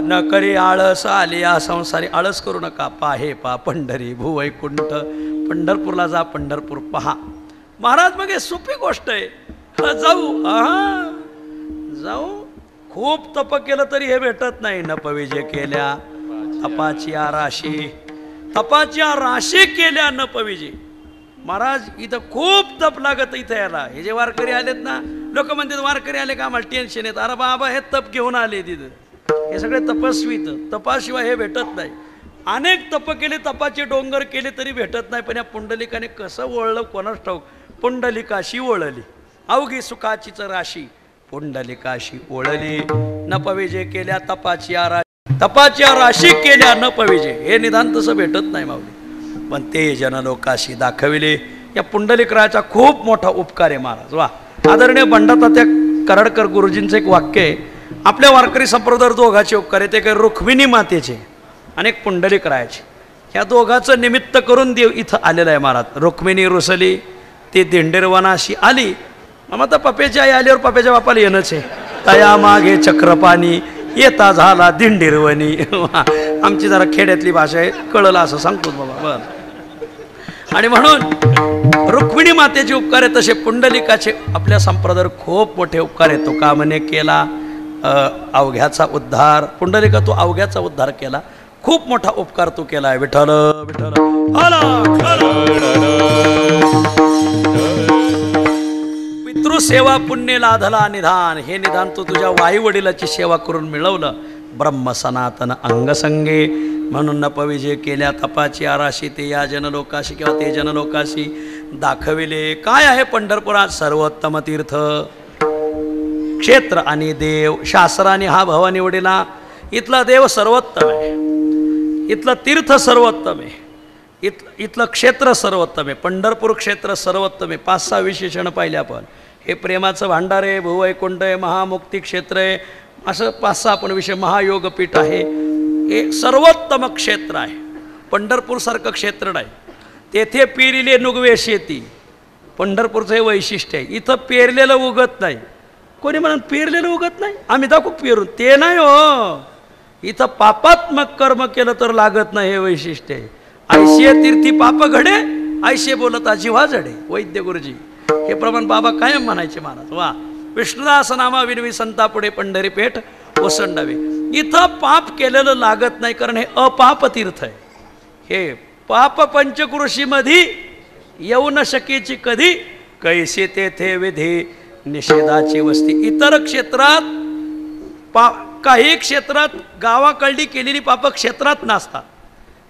Speaker 1: न करी आळस आले या संसारी. आळस करू नका. पाहे पा पंढरी भुवैकुंठ. पंढरपूरला जा, पंढरपूर पहा महाराज. मग हे सोपी गोष्ट आहे. जाऊ, जाऊ. खूप तप केलं तरी हे भेटत नाही. नपविजय केल्या तपाची राशी. तपाची राशी केल्या नपविजय. महाराज इथं खूप तप लागत इथं याला. हे जे वारकरी आलेत ना, लोक म्हणतात वारकरी आले का आम्हाला टेन्शन येत. अरे बाबा हे तप घेऊन आले तिथं. हे सगळे तपस्वीत. तपाशिवाय हे भेटत नाही. अनेक तप केले, तपाचे डोंगर केले तरी भेटत नाही. पण या पुंडलिकाने कसं ओळलं कोणाच ठाऊक. पुंडलिकाशी ओळली अवघी सुखाचीच राशी. पुंडलिकाशी ओळली नपविजय केल्या तपाची राशी. तपाची राशी केल्या नपविजय. हे निदान तसं भेटत नाही माऊली. पण ते जनलोकाशी दाखविले. या पुंडलिकराचा खूप मोठा उपकार आहे महाराज. वा, आदरणीय बंडातात्या कराडकर गुरुजींचं एक वाक्य आहे. आपल्या वारकरी संप्रदायावर दोघाचे उपकार आहे. ते काही रुक्मिणी मातेचे आणि एक पुंडलिकरायाचे. ह्या दोघाचं निमित्त करून देव इथं आलेला आहे महाराज. रुक्मिणी रुसली ती दिंडीरवनाशी आली. मग आता पप्याची आई आल्यावर पप्याच्या बापाला येणंच आहे. तया मागे चक्रपाणी येता झाला दिंडीरवनी. आमची जरा खेड्यातली भाषा आहे, कळलं असं सांगतो बाबा. बरं. आणि म्हणून रुक्मिणी मातेचे उपकार आहे तसे पुंडलिकाचे आपल्या संप्रदायावर खूप मोठे उपकार आहे. तो का म्हणे केला अवघ्याचा उद्धार. पुंडलिका तू अवघ्याचा उद्धार केला. खूप मोठा उपकार तू केला आहे. विठ्ठल विठ्ठल. पितृसेवा पुण्य लाधला निधान. हे निधान तू तुझ्या वाई वडिलाची सेवा करून मिळवलं. ब्रह्म सनातन अंगसंगे. म्हणून नपविजय केल्या तपाची आराशी. ते या जनलोकाशी किंवा ते जनलोकाशी दाखविले. काय आहे पंढरपुरात? सर्वोत्तम तीर्थ क्षेत्र आणि देव. शास्त्राने हा भव निवडीला. इथला देव सर्वोत्तम आहे, इथलं तीर्थ सर्वोत्तम आहे, इथलं क्षेत्र सर्वोत्तम आहे. पंढरपूर क्षेत्र सर्वोत्तम आहे. 5-6 विशेषण पाहिले आपण. हे प्रेमाचं भांडार आहे, भुवैकुंठ आहे, महामुक्ती क्षेत्र आहे, असं 5-6 आपण विषय. महायोगपीठ आहे. हे सर्वोत्तम क्षेत्र आहे. पंढरपूरसारखं क्षेत्र नाही. तेथे पेरिले नुगवे शेती. पंढरपूरचं हे वैशिष्ट्य आहे. इथं पेरलेलं उगत नाही. कोणी म्हणून पेरलेलं उगत नाही, आम्ही दाखवू पेरून. ते नाही हो. इथं पापात्मक कर्म केलं तर लागत नाही. हे वैशिष्ट्य आहे. ऐशे तीर्थी पाप घडे, ऐशे बोलता जिव्हा जडे. वैद्य गुरुजी हे प्रमाण बाबा कायम म्हणायचे महाराज. वा, विष्णुदास नामा विनवी संता पुढे पंढरी पेठ ओसंडावे. इथं पाप केलेलं लागत नाही, कारण हे अपाप तीर्थ आहे. हे पाप पंचकृषीमध्ये येऊ न शकेची कधी. कैसे तेथे विधी निषेधाची वस्ती. इतर क्षेत्रात काही क्षेत्रात गावाकडली केलेली पाप क्षेत्रात नसतात,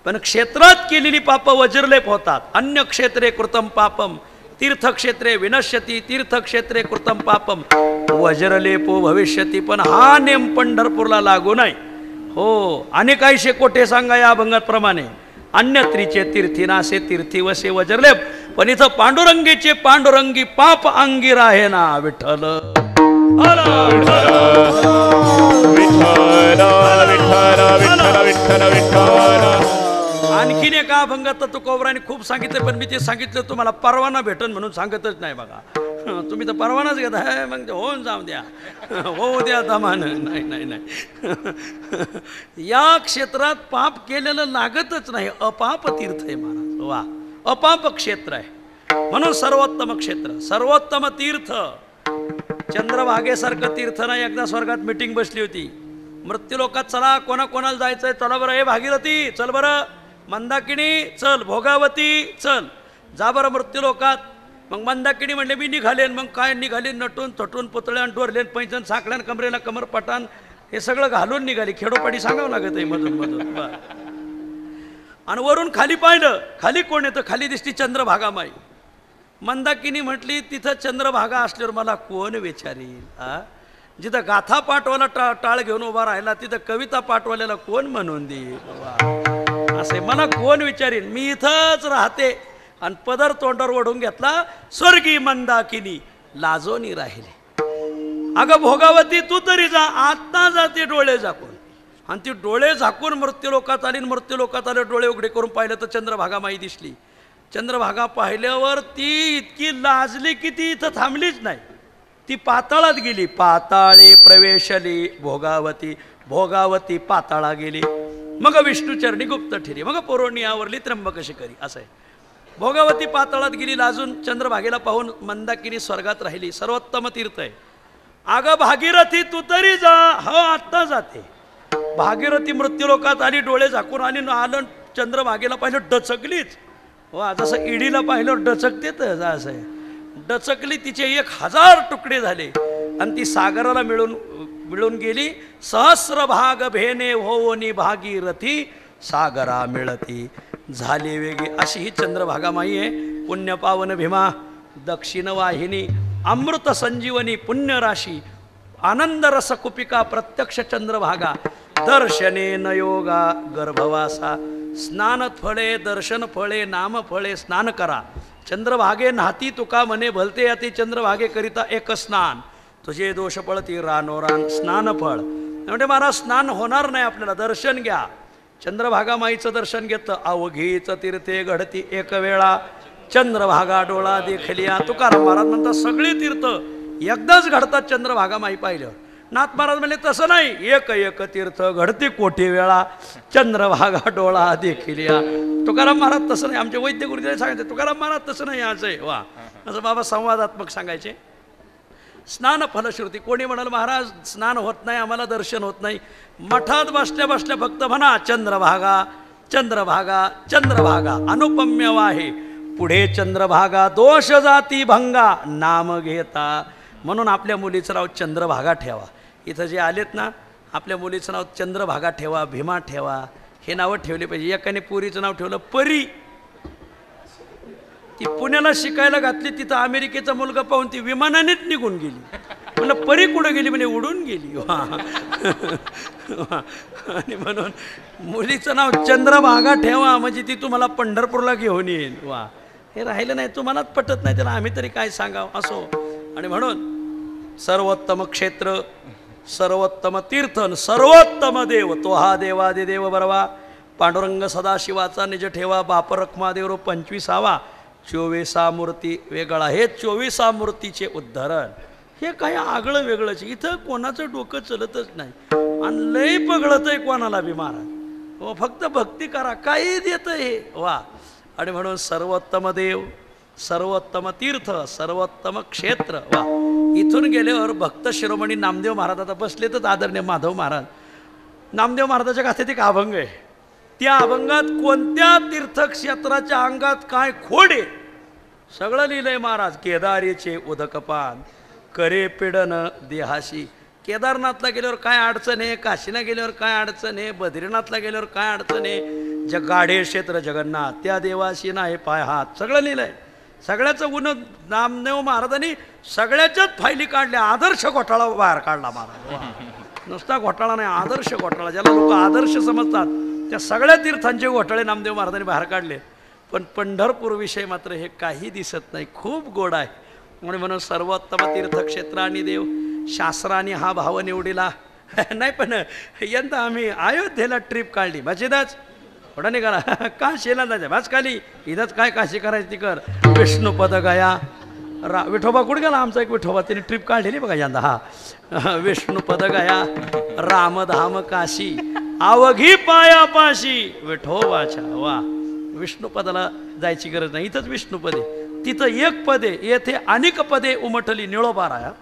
Speaker 1: पण क्षेत्रात केलेली पाप वज्रलेप होतात. अन्य क्षेत्रे कृतम पापम तीर्थक्षेत्रे विनश्यती. तीर्थक्षेत्रे कृतम पापम वज्रलेपो भविष्यती. पण हा नेम पंढरपूरला लागू नाही हो. अनेकाईशे कोठे सांगा या अभंगात प्रमाणे. अन्यत्रीचे तीर्थी नासे तीर्थी वसे वज्रलेप. पण इथं पांडुरंगीचे पांडुरंगी पाप अंगी राहे ना विठ्ठल. आणखीन एका अभंगात तुकोबराने खूप सांगितलं, पण मी ते सांगितलं तुम्हाला परवाना भेटन म्हणून सांगतच नाही बघा. तुम्ही तर परवानाच घेता, मग ते होऊन जाऊ द्या, होऊ द्या दमान. नाही नाही नाही, या क्षेत्रात पाप केलेलं लागतच नाही. अपाप तीर्थ आहे महाराज. वा, अपाप क्षेत्र आहे म्हणून सर्वोत्तम क्षेत्र, सर्वोत्तम तीर्थ. चंद्रभागेसारखं तीर्थ नाही. एकदा स्वर्गात मीटिंग बसली होती, मृत्यूलोकात चला कोणाला जायचंय, चला बरं. हे भागीरथी चल बरं, मंदाकिनी चल, भोगावती चल, जा बरं मृत्यूलोकात. मग मंदाकिनी म्हणले मी निघालेन. मग काय निघाली, नटून थटून पुतळ्यान डोरलेन, पैंजण साकल्यान, कमरेला कमर पटान, हे सगळं घालून निघाली. खेडोपाडी सांगावं लागत आहे मधून मधून. आणि वरून खाली पाहिलं, खाली कोण येतं, खाली दिसती चंद्रभागामाई. मंदाकिनी म्हटली तिथं चंद्रभागा असल्यावर मला कोण विचारील. जिथं गाथा पाठवायला टाळ घेऊन उभा राहिला, तिथं कविता पाठवायला कोण म्हणून देईल. असे मला कोण विचारील, मी इथंच राहते. आणि पदर तोंडावर ओढून घेतला, स्वर्गीय मंदाकिनी लाजोनी राहिले. अगं भोगावती तू तरी जा, आता जाते डोळे झाकून. आणि ती डोळे झाकून मृत्यूलोकात आली. मृत्यूलोकात आले, डोळे उघडे करून पाहिलं तर चंद्रभागामाई दिसली. चंद्रभागा पाहिल्यावर ती इतकी लाजली की ती इथं थांबलीच नाही, ती पाताळात गेली. पाताळे प्रवेशली भोगावती, भोगावती पाताळा गेली. मग विष्णुचरणी गुप्त ठेरी, मग पुरोणी आवरली त्र्यंबक शिखरी. असं आहे. भोगावती पाताळात गेली लाजून. चंद्रभागेला पाहून मंदाकिनी स्वर्गात राहिली. सर्वोत्तम तीर्थ आहे. अगं भागीरथी तू तरी जा, हो आत्ता जाते. भागीरथी मृत्यूलोकात आली, डोळे झाकून आली. आलं चंद्रभागेला पाहिलं, डचकलीच. वा, जसं इडीला पाहिलं डचकते तर असं आहे. डचकली, तिचे 1000 तुकडे झाले आणि ती सागराला मिळून गेली. सहस्र भाग भेने होवनी भागीरथी सागरा मिळती झाली वेगळी. अशी ही चंद्रभागामाई आहे. पुण्यपावन भीमा, दक्षिण वाहिनी, अमृत संजीवनी, पुण्यराशी, आनंद रस कुपिका, प्रत्यक्ष चंद्रभागा. दर्शने न योगा गर्भवासा, स्नान फळे दर्शन फळे, नाम फळे स्नान करा. चंद्रभागे नाती तुका म्हणे, भलते याती चंद्रभागे करिता एक स्नान. तुझे दोष पळती रानोरान स्नान फळ. म्हणजे महाराज स्नान होणार नाही आपल्याला, दर्शन घ्या. चंद्रभागा माईचं दर्शन घेतं. अवघीच तीर्थे घडती एक वेळा, चंद्रभागा डोळा देखलिया. तुकाराम महाराज म्हणतात सगळी तीर्थ एकदाच घडतात चंद्रभागा माई पाहिल्यावर. नाथ महाराज म्हणले तसं नाही, एक एक तीर्थ घडती कोटी वेळा, चंद्रभागा डोळा देखिलिया. तुकाराम महाराज तसं नाही. आमचे वैद्य गुरुदेव सांगायचे तुकाराम महाराज तसं नाही. असं आहे. वा, असं बाबा संवादात्मक सांगायचे. स्नान फलश्रुती. कोणी म्हणाल महाराज स्नान होत नाही, आम्हाला दर्शन होत नाही. मठात बसल्या बसल्या फक्त म्हणा चंद्रभागा चंद्रभागा चंद्रभागा, अनुपम्य वाहे पुढे चंद्रभागा, दोष जाती भंगा नाम घेता. म्हणून आपल्या मुलीचं नाव चंद्रभागा ठेवा. इथं जे आलेत ना, आपल्या मुलीचं नाव चंद्रभागा ठेवा, भीमा ठेवा, हे नावं ठेवले पाहिजे. एकाने पुरीचं नाव ठेवलं परी. ती पुण्याला शिकायला घातली, तिथं अमेरिकेचा मुलगा पाहून ती विमानानेच निघून गेली. म्हणलं परी कुठं गेली, म्हणजे उडून गेली. आणि म्हणून मुलीचं नाव चंद्रभागा ठेवा, म्हणजे ती तुम्हाला पंढरपूरला घेऊन येईल. वा, हे राहिलं नाही, तुम्हालाच पटत नाही, त्याला आम्ही तरी काय सांगावं. असो. आणि म्हणून सर्वोत्तम क्षेत्र, सर्वोत्तम तीर्थ, सर्वोत्तम देव तो हा देवादिदेव बरवा. पांडुरंग सदाशिवाचा निज ठेवा, बाप रखमादेव 25वा 24 मूर्ती वेगळा. हे 24 मूर्तीचे उद्धरण. हे काही आगळं वेगळंच. इथं कोणाचं डोकं चलतच नाही आणि लय पगळत आहे कोणाला बी महाराज. हो, फक्त भक्ती करा, काही देतं हे. वा. आणि म्हणून सर्वोत्तम देव, सर्वोत्तम तीर्थ, सर्वोत्तम क्षेत्र. वा. इथून गेल्यावर भक्त शिरोमणी नामदेव महाराज आता बसलेतच, आदरणीय माधव महाराज. नामदेव महाराजाच्या गाथेत एक अभंग आहे. त्या अभंगात कोणत्या तीर्थक्षेत्राच्या अंगात काय खोड आहे सगळं लिहिलंय महाराज. केदारीचे उदकपान करे पिडन देहाशी. केदारनाथला गेल्यावर काय अडचण आहे, काशीला गेल्यावर काय अडचण आहे, बद्रीनाथला गेल्यावर काय अडचण आहे, गाढे क्षेत्र जगन्नाथ त्या देवाशी नाही पाय हात. सगळं लिहिलंय. सगळ्याचं गुण नामदेव महाराजांनी सगळ्याच्याच फायली काढल्या. आदर्श घोटाळा बाहेर काढला महाराज. नुसता घोटाळा नाही, आदर्श घोटाळा. ज्याला लोक आदर्श समजतात त्या सगळ्या तीर्थांचे घोटाळे नामदेव महाराजांनी बाहेर काढले. पण पंढरपूरविषयी मात्र हे काही दिसत नाही, खूप गोड आहे. म्हणून सर्वोत्तम तीर्थक्षेत्र आणि देव शास्त्राने हा भाव निवडिला. नाही पण यंदा आम्ही अयोध्येला ट्रिप काढली. बचिदाच थोडा निघाला काशीला जायचं भाच खाली इथंच काय काशी करायची ती कर. विष्णुपद गया विठोबा कुठे गेला आमचा एक विठोबा, त्याने ट्रिप काढलेली बघा यंदा. हा विष्णुपद गया रामधाम काशी अवघी पायापाशी विठोबाच्या. वा, विष्णुपदाला जायची गरज नाही, इथंच विष्णुपदे, तिथं एक पदे, येथे अनेक पदे उमटली निळोबाराया.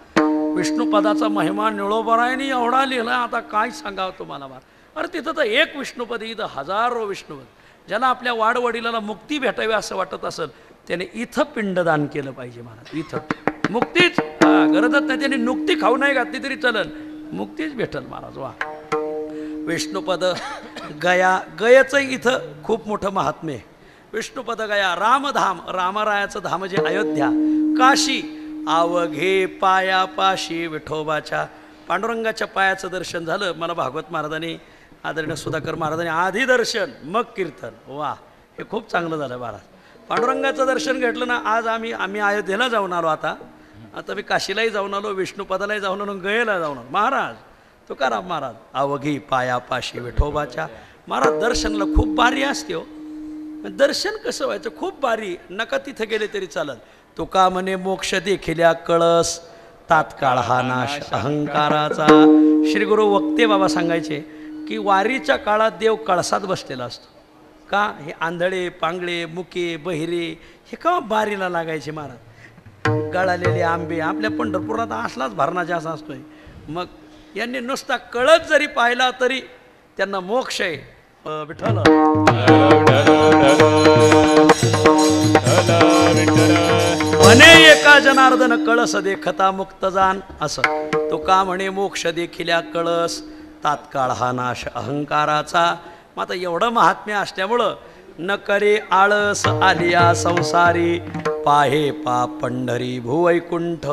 Speaker 1: विष्णुपदाचा महिमा निळोबारायाने एवढा लिहिला, आता काय सांगावं तुम्हाला बार. अरे तिथं तर एक विष्णुपद, इथं हजारो विष्णुपद. ज्याला आपल्या वाडवडिलाला मुक्ती भेटावी असं वाटत असेल त्याने इथं पिंडदान केलं पाहिजे महाराज. इथं मुक्तीच गरजच नाही, त्याने नुकती खाऊ नाही घातली तरी चलन, मुक्तीच भेटल महाराज. वा, विष्णुपद गया, गयाचं इथं खूप मोठं महात्म्य आहे. विष्णुपद गया रामधाम, रामरायाचं धाम जे अयोध्या. काशी अवघे पायापाशी विठोबाच्या. पांडुरंगाच्या पायाचं दर्शन झालं. मला भागवत महाराजांनी, आदरणीय सुधाकर महाराजांनी आधी दर्शन मग कीर्तन. वा, हे खूप चांगलं झालं महाराज. पांडुरंगाचं दर्शन घेतलं ना. आज आम्ही अयोध्येला जाऊन आलो. आता मी काशीलाही जाऊन आलो, विष्णुपदालाही जाऊन आलो, गयेला जाऊन आलो. महाराज तुकाराम महाराज अवघी पायापाशी विठोबाच्या. महाराज दर्शनला खूप बारी असते हो. दर्शन कसं व्हायचं, खूप बारी, नका तिथं गेले तरी चालत. तुका म्हणे मोक्ष देखिल्या कळस तात्काळ हा नाश अहंकाराचा. श्री गुरु वक्ते बाबा सांगायचे की वारीच्या काळात देव कळसात बसलेला असतो. का, हे आंधळे पांगळे मुके बहिरे हे का बारीला लागायचे महाराज. गळालेले आंबे आपल्या पंढरपुरात असलाच भरणा जास्त असतोय. मग यांनी नुसता कळत जरी पाहिला तरी त्यांना मोक्ष आहे. विठ्ठल म्हणे एका जनार्दन कळस देखता मुक्त जाण. असं तो का म्हणे मोक्ष देखिल्या कळस तात्काळ हा नाश अहंकाराचा. मग आता एवढं महात्म्य असल्यामुळं न करे आळस आलिया संसारी पाहे पा पंढरी भुवैकुंठ.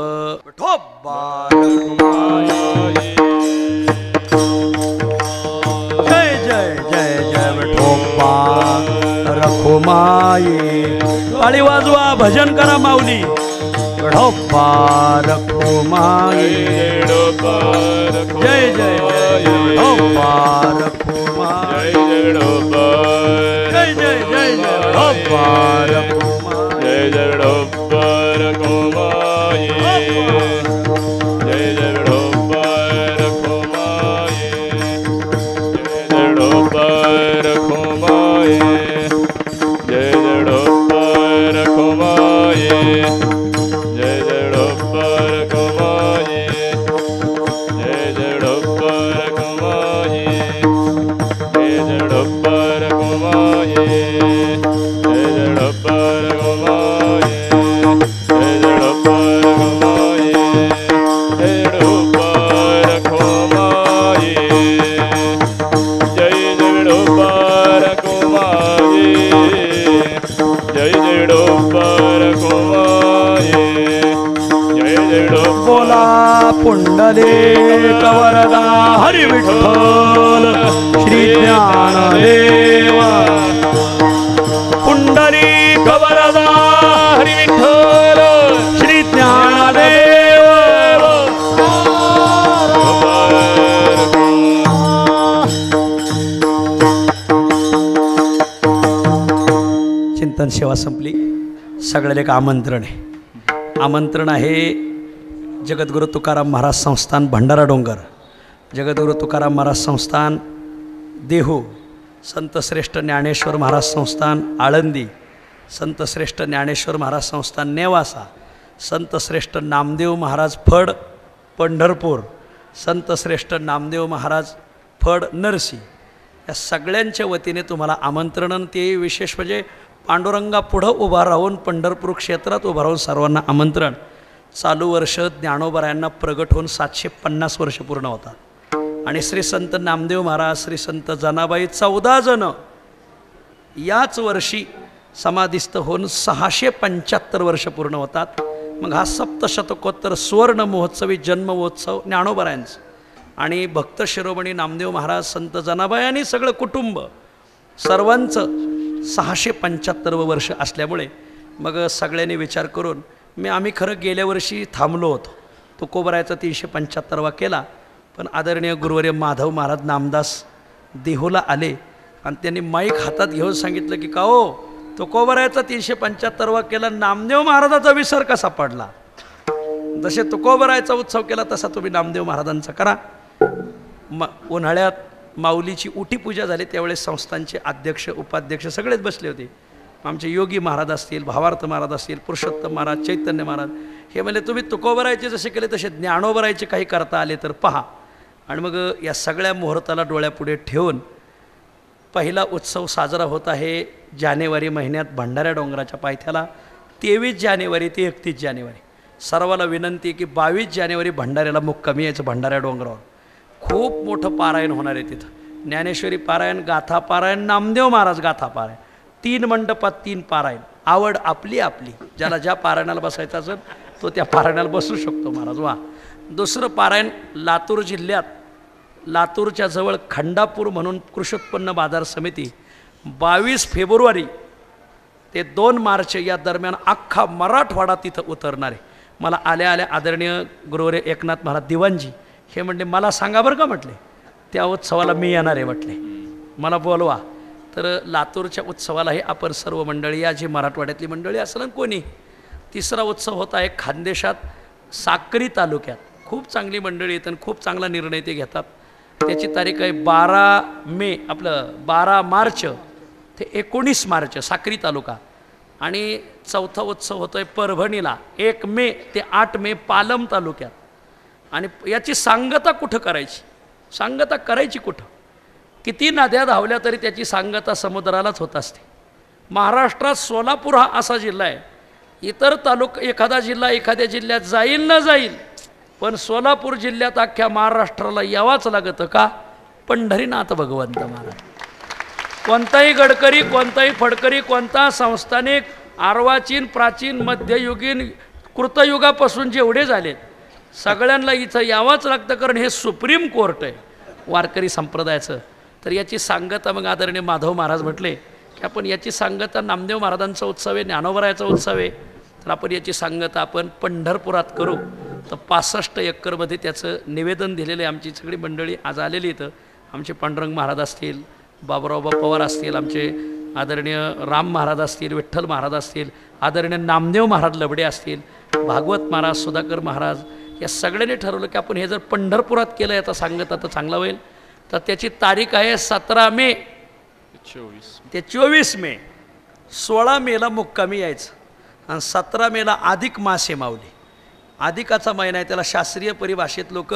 Speaker 1: जय जय जय जय विठोबा रखुमाई. टाळी वाजवा, भजन करा माऊली. विठोबा रखुमाई. जय जय जय विठोबा रखुमाई. जय जय जय जय विठोबा रखुमाई.
Speaker 2: जय जय विठोबा रखुमाई. जय जय विठोबा रखुमाई. जय जय विठोबा रखुमाई. जय जय विठोबा रखुमाई. जय जय विठोबा रखुमाई. जय जय विठोबा रखुमाई. जय जय विठोबा रखुमाई. जय जय विठोबा रखुमाई. जय जय विठोबा रखुमाई. जय विठोबा रखुमाई. जय जय विठोबा रखुमाई. जय जय विठोबा रखुमाई. जय जय विठोबा.
Speaker 1: बोला पुंडलिक वरदा हरी विठ्ठल श्री ज्ञानदेव. पुंडलिक वरदा हरी विठ्ठल श्री ज्ञानदेव. चिंतन सेवा संपली. सगळ्याला एक आमंत्रण आहे. आमंत्रण आहे जगद्गुरु तुकाराम महाराज संस्थान भंडारा डोंगर, जगद्गुरु तुकाराम महाराज संस्थान देहू, संतश्रेष्ठ ज्ञानेश्वर महाराज संस्थान आळंदी, संतश्रेष्ठ ज्ञानेश्वर महाराज संस्थान नेवासा, संतश्रेष्ठ नामदेव महाराज फड पंढरपूर, संतश्रेष्ठ नामदेव महाराज फड नरसी, या सगळ्यांच्या वतीने तुम्हाला आमंत्रण. ते विशेष म्हणजे पांडुरंगा पुढं उभा राहून पंढरपूर क्षेत्रात उभा राहून सर्वांना आमंत्रण. चालू वर्ष ज्ञानोबरायांना प्रगट होऊन 750 वर्ष पूर्ण होतात आणि श्री संत नामदेव महाराज, श्री संत जनाबाई 14 जण याच वर्षी समाधिस्थ होऊन 675 वर्ष पूर्ण होतात. मग हा सप्तशतकोत्तर सुवर्ण महोत्सवी जन्मोत्सव ज्ञानोबरायांचा आणि भक्त शिरोमणी नामदेव महाराज, संत जनाबाई आणि सगळं कुटुंब सर्वांचं 675 वर्ष असल्यामुळे मग सगळ्यांनी विचार करून आम्ही खरं गेल्या वर्षी थांबलो होतो. तुकोबरायचा 375वा केला, पण आदरणीय गुरुवर्य माधव महाराज नामदास देहूला आले आणि त्यांनी माईक हातात घेऊन सांगितलं की का हो, तुकोबरायचा 375वा केला, नामदेव महाराजाचा विसर कसा पडला? जसे तुकोबरायचा उत्सव केला तसा तुम्ही नामदेव महाराजांचा करा. उन्हाळ्यात माऊलीची उटी पूजा झाली, त्यावेळेस संस्थांचे अध्यक्ष उपाध्यक्ष सगळेच बसले होते. आमचे योगी महाराज असतील, भावार्थ महाराज असतील, पुरुषोत्तम महाराज, चैतन्य महाराज, हे म्हणजे तुम्ही तुकोबरायचे जसे केले तसे ज्ञानोबरायचे काही करता आले तर पहा. आणि मग या सगळ्या मुहूर्ताला डोळ्यापुढे ठेवून पहिला उत्सव साजरा होत आहे जानेवारी महिन्यात भंडाऱ्या डोंगराच्या पायथ्याला, 23 जानेवारी ते 31 जानेवारी. सर्वाला विनंती आहे की 22 जानेवारी भंडाऱ्याला मुक्कामी यायचं. भंडाऱ्या डोंगरावर खूप मोठं पारायण होणार आहे तिथं. ज्ञानेश्वरी पारायण, गाथा पारायण, नामदेव महाराज गाथा पारायण, 3 मंडपात 3 पारायण. आवड आपली आपली, ज्याला ज्या पारायणाला बसायचं असेल तो त्या पारायणाला बसू शकतो महाराज. वा. दुसरं पारायण लातूर जिल्ह्यात, लातूरच्या जवळ खंडापूर म्हणून कृषी उत्पन्न बाजार समिती, 22 फेब्रुवारी ते 2 मार्च या दरम्यान अख्खा मराठवाडा तिथं उतरणार आहे. मला आल्या आल्या आदरणीय गुरुवर्य एकनाथ महाराज दिवाणजी हे म्हणले मला सांगा बरं का, म्हटले त्या उत्सवाला मी येणार आहे, म्हटले मला बोलवा. तर लातूरच्या उत्सवालाही आपण सर्व मंडळी या, जी मराठवाड्यातली मंडळी असेल ना कोणी. तिसरा उत्सव होता आहे खानदेशात साक्री तालुक्यात. खूप चांगली मंडळी येतात, खूप चांगला निर्णय ते घेतात. त्याची तारीख आहे 12 मार्च ते 19 मार्च साक्री तालुका. आणि चौथा उत्सव होतो आहे परभणीला 1 मे ते 8 मे पालम तालुक्यात. आणि याची सांगता कुठं करायची, सांगता करायची कुठं? किती नद्या धावल्या तरी त्याची सांगता समुद्रालाच होत असते. महाराष्ट्रात सोलापूर हा असा जिल्हा आहे, इतर तालुका एखादा जिल्हा एखाद्या जिल्ह्यात जाईल ना जाईल, पण सोलापूर जिल्ह्यात अख्ख्या महाराष्ट्राला यावाच लागतं का? पंढरीनाथ भगवंत महाराज. कोणताही गडकरी, कोणताही फडकरी, कोणता संस्थानिक, अर्वाचीन, प्राचीन, मध्ययुगीन, कृतयुगापासून जेवढे झाले सगळ्यांना इथं यावंच लागतं, कारण हे सुप्रीम कोर्ट आहे वारकरी संप्रदायाचं. तर याची सांगता मग आदरणीय माधव महाराज म्हटले की आपण याची सांगता, नामदेव महाराजांचा उत्सव आहे, ज्ञानोबरायाचा उत्सव आहे, तर आपण याची सांगता आपण पंढरपुरात करू. तर 65 एकरमध्ये त्याचं निवेदन दिलेलं आहे. आमची सगळी मंडळी आज आलेली इथं. आमचे पांडुरंग महाराज असतील, बाबुराव पवार असतील, आमचे आदरणीय राम महाराज असतील, विठ्ठल महाराज असतील, आदरणीय नामदेव महाराज लबडे असतील, भागवत महाराज, सुधाकर महाराज, या सगळ्यांनी ठरवलं की आपण हे जर पंढरपुरात केलं याचा सांगता तर चांगला होईल. तर त्याची तारीख आहे 17 मे ते 24 मे. 16 मेला मुक्कामी यायचं आणि 17 मेला अधिक मास आहे माऊली. अधिकाचा महिना आहे, त्याला शास्त्रीय परिभाषेत लोक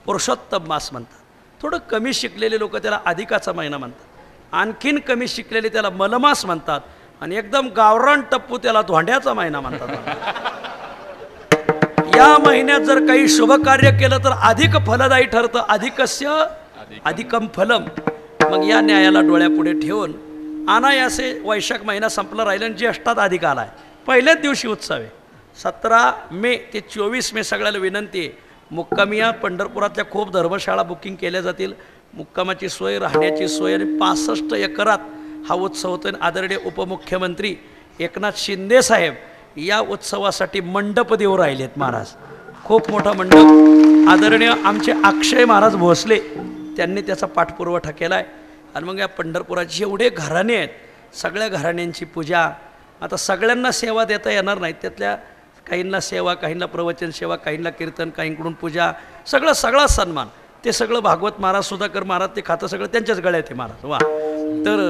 Speaker 1: पुरुषोत्तम मास म्हणतात. थोडं कमी शिकलेले लोक त्याला अधिकाचा महिना म्हणतात, आणखीन कमी शिकलेले त्याला मलमास म्हणतात, आणि एकदम गावरान टप्पू त्याला धोंड्याचा महिना म्हणतात. या महिन्यात जर काही शुभ कार्य केलं तर अधिक फलदायी ठरतं. अधिकस्य अधिकम फलम. मग या न्यायाला डोळ्यापुढे ठेवून अनायासे वैशाख महिना संपला राहिला आणि ज्येष्ठात अधिक आला आहे. पहिल्याच दिवशी उत्सव आहे. 17 मे ते 24 मे सगळ्याला विनंती आहे, मुक्कामी या. पंढरपुरातल्या खूप धर्मशाळा बुकिंग केल्या जातील. मुक्कामाची सोय, राहण्याची सोय, आणि 65 एकरात हा उत्सव होतो. आदरणीय उपमुख्यमंत्री एकनाथ शिंदे साहेब या उत्सवासाठी मंडप देऊ राहिलेत महाराज. खूप मोठा मंडप. आदरणीय आमचे अक्षय महाराज भोसले त्यांनी त्याचा पाठपुरवठा केला आहे. आणि मग या पंढरपुरात जेवढे घराणे आहेत सगळ्या घराण्यांची पूजा. आता सगळ्यांना सेवा देता येणार नाहीत, त्यातल्या काहींना सेवा, काहींना प्रवचन सेवा, काहींना कीर्तन, काहींकडून पूजा, सगळा सन्मान ते सगळं भागवत महाराज, सुधाकर महाराज ते खातं सगळं त्यांच्याच गळ्यात आहे महाराज. वा. तर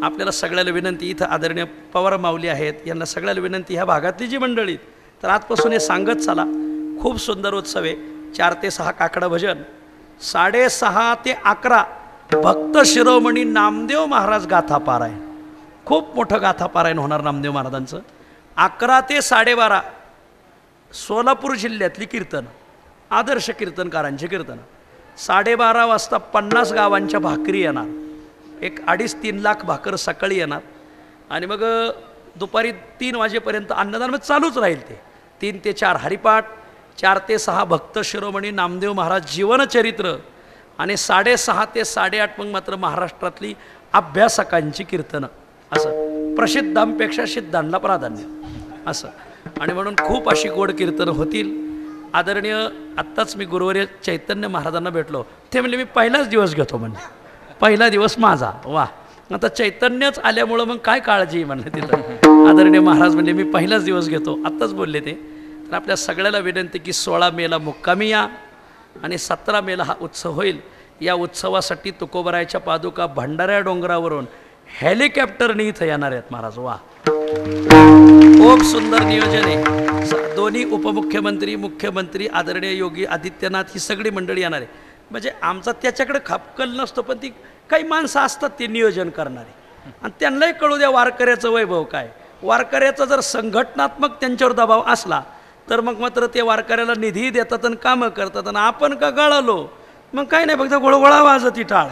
Speaker 1: आपल्याला सगळ्याला विनंती, इथं आदरणीय पवार माऊली आहेत, यांना सगळ्याला विनंती, ह्या भागातली जी मंडळी तर आजपासून हे सांगत चला. खूप सुंदर उत्सव आहे. 4 ते 6 काकडं भजन, 6:30 ते 11 भक्त शिरोमणी नामदेव महाराज गाथा पारायण. खूप मोठं गाथा पारायण होणार नामदेव महाराजांचं. 11 ते 12:30 सोलापूर जिल्ह्यातली कीर्तन, आदर्श कीर्तनकारांची कीर्तन. 12:30 वाजता 50 गावांच्या भाकरी येणार. 2.5-3 लाख भाकर सकाळी येणार. आणि मग दुपारी 3 वाजेपर्यंत अन्नदान चालूच राहील. ते 3 ते 4 हरिपाठ, 4 ते 6 भक्त शिरोमणी नामदेव महाराज जीवनचरित्र, आणि 6:30 ते 8:30 मग मात्र महाराष्ट्रातली अभ्यासकांची कीर्तनं. असं प्रसिद्धांपेक्षा सिद्धांना प्राधान्य असं. आणि म्हणून खूप अशी गोड कीर्तनं होतील. आदरणीय आत्ताच मी गुरुवर्य चैतन्य महाराजांना भेटलो. ते म्हणले मी पहिलाच दिवस घेतो म्हणले, पहिला दिवस माझा. वा, आता चैतन्यच आल्यामुळं मग काय काळजी म्हणलं तिथं. आदरणीय महाराज म्हणले मी पहिलाच दिवस घेतो, आत्ताच बोलले ते. तर आपल्या सगळ्याला विनंती की 16 मेला मुक्कामी या आणि 17 मेला हा उत्सव होईल. या उत्सवासाठी तुकोबरायच्या पादुका भंडाऱ्या डोंगरावरून हेलिकॉप्टरने इथं येणार आहेत महाराज. वा, खूप सुंदर नियोजन आहे. दोन्ही उपमुख्यमंत्री, मुख्यमंत्री, आदरणीय योगी आदित्यनाथ ही सगळी मंडळी येणार आहे. म्हणजे आमचा त्याच्याकडे खापकल नसतो, पण ती काही माणसं असतात ते नियोजन करणारे, आणि त्यांनाही कळू द्या वारकऱ्याचं वैभव काय. वारकऱ्याचा जर संघटनात्मक त्यांच्यावर दबाव असला तर मग मात्र ते वारकऱ्याला निधी देतात आणि कामं करतात. आणि आपण का गळालो मग काय नाही, फक्त गोळगोळा वाजती टाळ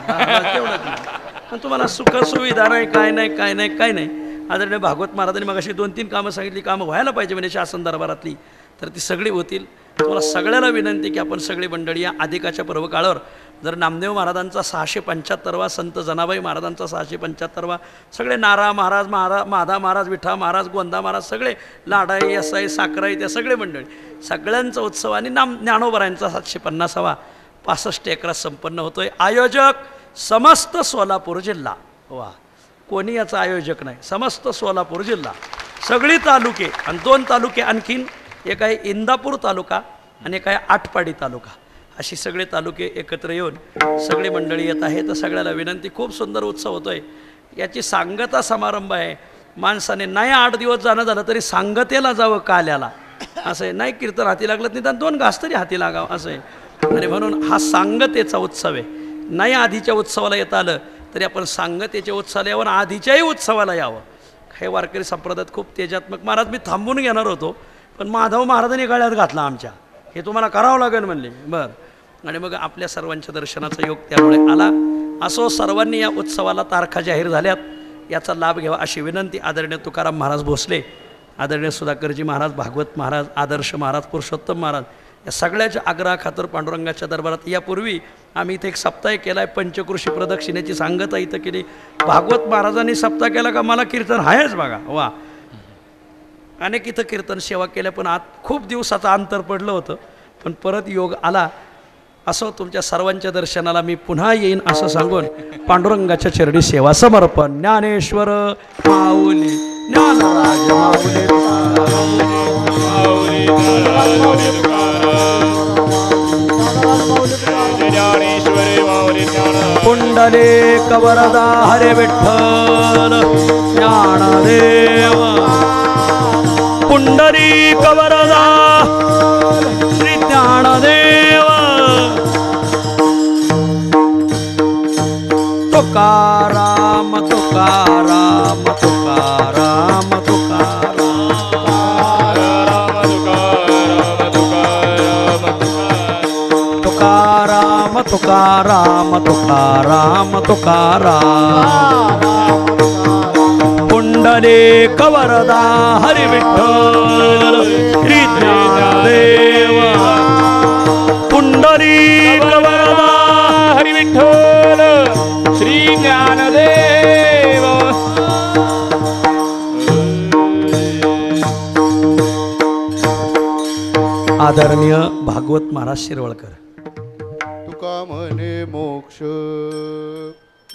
Speaker 1: तेवढंच. तुम्हाला सुख सुविधा नाही, काय नाही काय नाही काय नाही. आदरणीय भागवत महाराजांनी मग अशी 2-3 कामं सांगितली, कामं व्हायला पाहिजे म्हणजे शासन दरबारातली, तर ती सगळी होतील. तुम्हाला सगळ्याला विनंती की आपण सगळी मंडळी या अधिकाच्या पर्वकाळावर जर नामदेव महाराजांचा 675वा, संत जनाबाई महाराजांचा 675वा, सगळे नारा महाराज, माधा महाराज, विठा महाराज, गोंदा महाराज, सगळे लाडाई, यसाई, साखराई, त्या सगळे मंडळी सगळ्यांचा उत्सव आणि ज्ञानोबरायांचा 750वा 65 एकरात संपन्न होतोय. आयोजक समस्त सोलापूर जिल्हा. वा, कोणी याचा आयोजक नाही, समस्त सोलापूर जिल्हा, सगळी तालुके आणि 2 तालुके आणखीन, एक आहे इंदापूर तालुका आणि एक आहे आटपाडी तालुका. अशी सगळे तालुके एकत्र येऊन सगळी मंडळी येत आहे. तर सगळ्याला विनंती, खूप सुंदर उत्सव होतोय. याची सांगता समारंभ आहे. माणसाने नाही 8 दिवस जाणं झालं तरी सांगतेला जावं काल्याला, असं आहे. नाही कीर्तन हाती लागलं निदान 2 घास तरी हाती लागावं असं आहे. आणि म्हणून हा सांगतेचा उत्सव आहे. नाही आधीच्या उत्सवाला येता आलं तरी आपण सांगतेच्या उत्सवाला यावं, आधीच्याही उत्सवाला यावं. हे वारकरी संप्रदायात खूप तेजात्मक. महाराज मी थांबून घेणार होतो, पण माधव महाराजांनी गळ्यात घातला आमच्या, हे तुम्हाला करावं लागेल म्हणले. बरं, आणि मग आपल्या सर्वांच्या दर्शनाचा योग त्यामुळे आला. असो, सर्वांनी या उत्सवाला तारखा जाहीर झाल्यात, याचा लाभ घ्यावा अशी विनंती. आदरणीय तुकाराम महाराज भोसले, आदरणीय सुधाकरजी महाराज, भागवत महाराज, आदर्श महाराज, पुरुषोत्तम महाराज, या सगळ्याच्या आग्रहाखातर पांडुरंगाच्या दरबारात यापूर्वी आम्ही इथे एक सप्ताह केला आहे. पंचकृषी प्रदक्षिणेची सांगता इथं केली. भागवत महाराजांनी सप्ताह केला का मला कीर्तन आहेच बघा. वा, अनेक इथं कीर्तन सेवा केल्या, पण आत खूप दिवसाचं अंतर पडलं होतं, पण परत योग आला. असो, तुमच्या सर्वांच्या दर्शनाला मी पुन्हा येईन असं सांगून पांडुरंगाच्या चरणी सेवा समर्पण. ज्ञानेश्वर माऊली, ज्ञानराज माऊली, पुंडलिक वरदा हरे विठ्ठल ज्ञानदेव, पुंडलिक वरदा श्री ज्ञानदेव. तुकाराम तुकाराम तुकाराम तुकाराम, तुकाराम तुकाराम तुकाराम तुकाराम, पुंडलिक वरदा हरि विठ्ठल श्री ज्ञानदेव, पुंडलिक वरदा हरि विठ्ठल श्री ज्ञानदेव. आदरणीय भागवत महाराज शिरवळकर.
Speaker 5: तुका म्हणे मोक्ष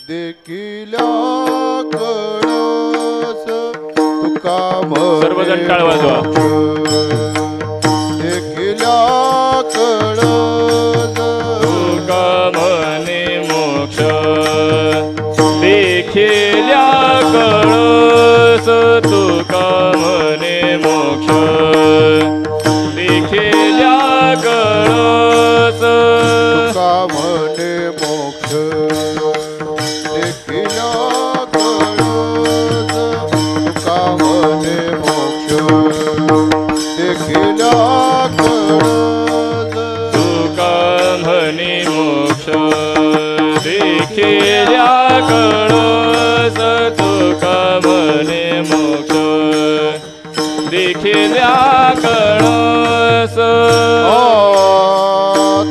Speaker 5: देखिल्या कळस, तुका
Speaker 2: सर्वजण टाळ वाजवा.
Speaker 5: देखिल्या कळस,
Speaker 2: तुका म्हणे मोक्ष देखिल्या कळस, तुका म्हणे मोक्ष देखिल्या कळस,
Speaker 5: तुका म्हणे मोक्ष देखिल्या कळस, तुका म्हणे मोक्ष देखिल्या कळस,
Speaker 2: तुका म्हणे मोक्ष देखिल्या कळस, तुका म्हणे मोक्ष देखिल्या कळस.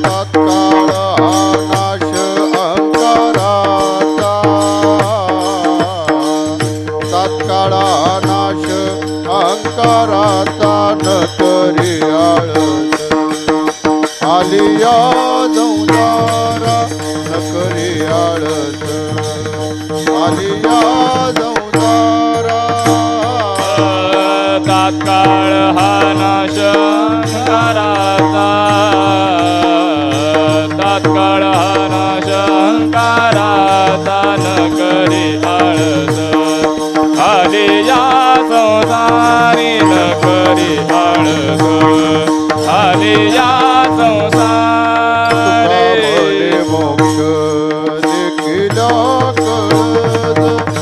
Speaker 5: तत्काळ नाश अंकाराचा, तत्काळ अंकाराचा न करी आळस आलिया दौदारा न करी आळस आलिया दौदारा
Speaker 2: तात्काळ हा नाश अंकाराचा तात्काळ हा नाश अंकाराचा न करी आळस आलिया संसारी न करी आळस आलिया संसारी
Speaker 5: मोक्ष देखील कळत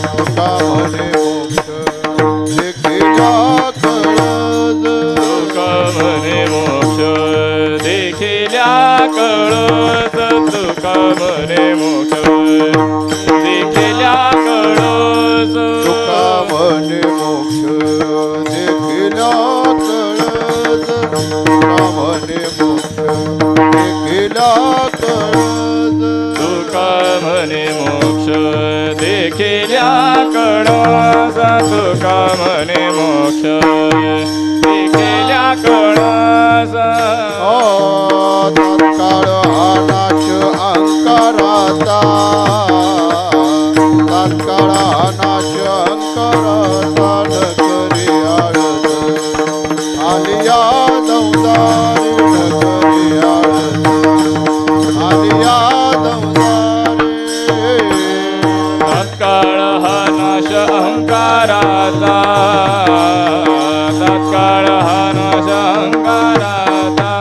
Speaker 5: तुका म्हणे मोक्ष देखील कळत
Speaker 2: तुका म्हणे मोक्ष देखिल्या कळत तुका म्हणे मोक्ष देखिल्या कळत
Speaker 5: तुका म्हणे मोक्ष देखील कळत तुका म्हणे मोक्ष देखील कळत
Speaker 2: तुका म्हणे मोक्ष देखिल्या कळस तुका म्हणे मोक्ष देखिल्या कळस
Speaker 5: तात्काळ हा नाश अंकाराचा तात्काळ हा नाश अंकाराचा न करी आळस आलिया दौदारी न करी आळस आलिया दौदारी
Speaker 2: तात्काळ हा नाश अहंकाराचा तात्काळ हा नाश अहंकाराचा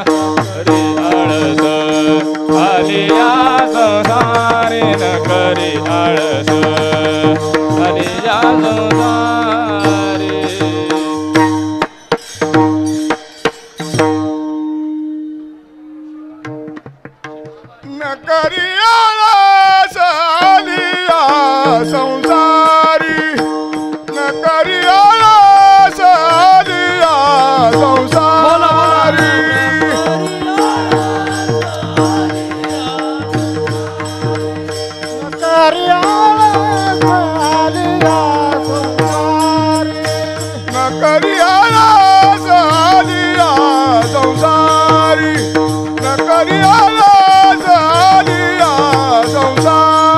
Speaker 2: करी आळस आलिया संसारी न करी आळस आलिया संसारी
Speaker 5: न करी आळस आलिया संसारी न करी आळस आलिया संसारी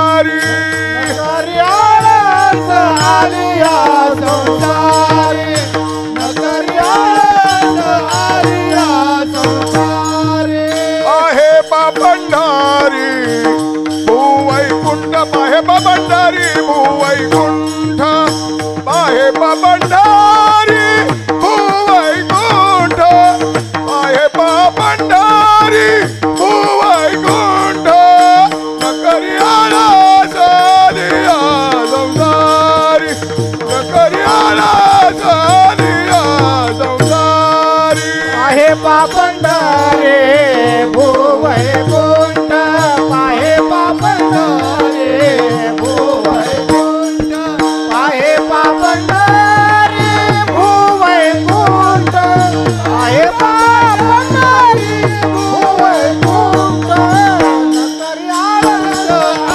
Speaker 5: न करी आळस आलिया संसारी न करी आळस आलिया संसारी आहे बाबंडारी भूवैकुंठ पाहे बाबंडारी भूवैकुंठ पाहे बाबंडारी भूवैकुंठ पाहे बाबंडारी भूवैकुंठ न करी आळस आलिया संसारी न करी आळस आलिया संसारी
Speaker 4: आहे पापंडारे भूवैकुंठ पाहे पापंडारे भूवैकुंठ पाहे पापंडारे भूवैकुंठ पाहे पापंडारे भूवैकुंठ नकरी आळस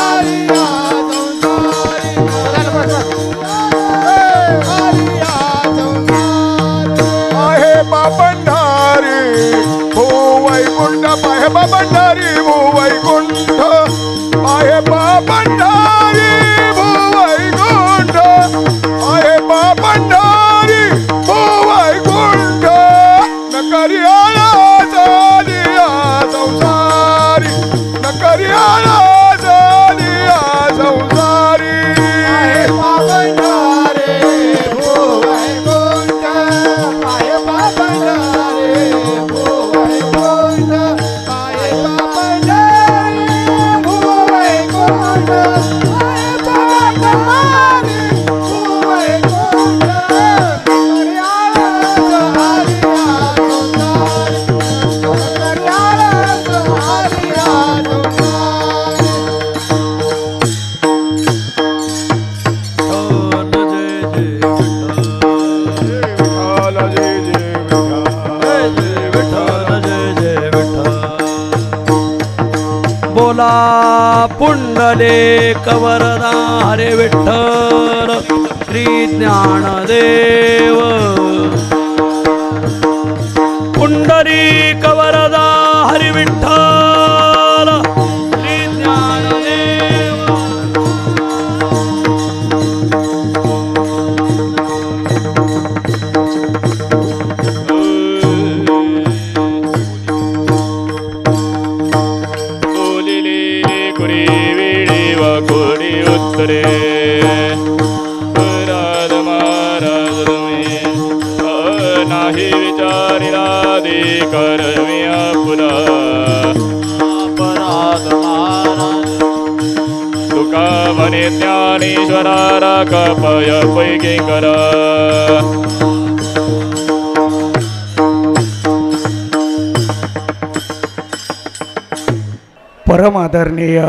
Speaker 4: आलिया संसारी आलिया संसारी
Speaker 5: आहे बाबंडारी भूवैकुंठ पाहे बाबंडारी भूवैकुंठ पाहे बाबंडारी भूवैकुंठ पाहे बाबंडारी भूवैकुंठ न करी आळस आलिया संसारी न करी आळस आलिया संसारी
Speaker 4: पाहे पापंडारे भूवैकुंठ पाहे पापंडारे भूवैकुंठ पाहे पापंडारे भूवैकुंठ पाहे पापंडारे भूवैकुंठ नकरी आळस आलिया संसारी नकरी आळस आलिया
Speaker 1: बोला पुंडलिक वरदा हरे विठ्ठल श्री ज्ञानदेव
Speaker 2: रे राज महाराज तुम्ही नाही विचारिला दे करवी पुरा
Speaker 3: अपराध महाराज
Speaker 2: तुका म्हणे ज्ञानेश्वरा राख पय पैकी करा
Speaker 6: परम आदरणीय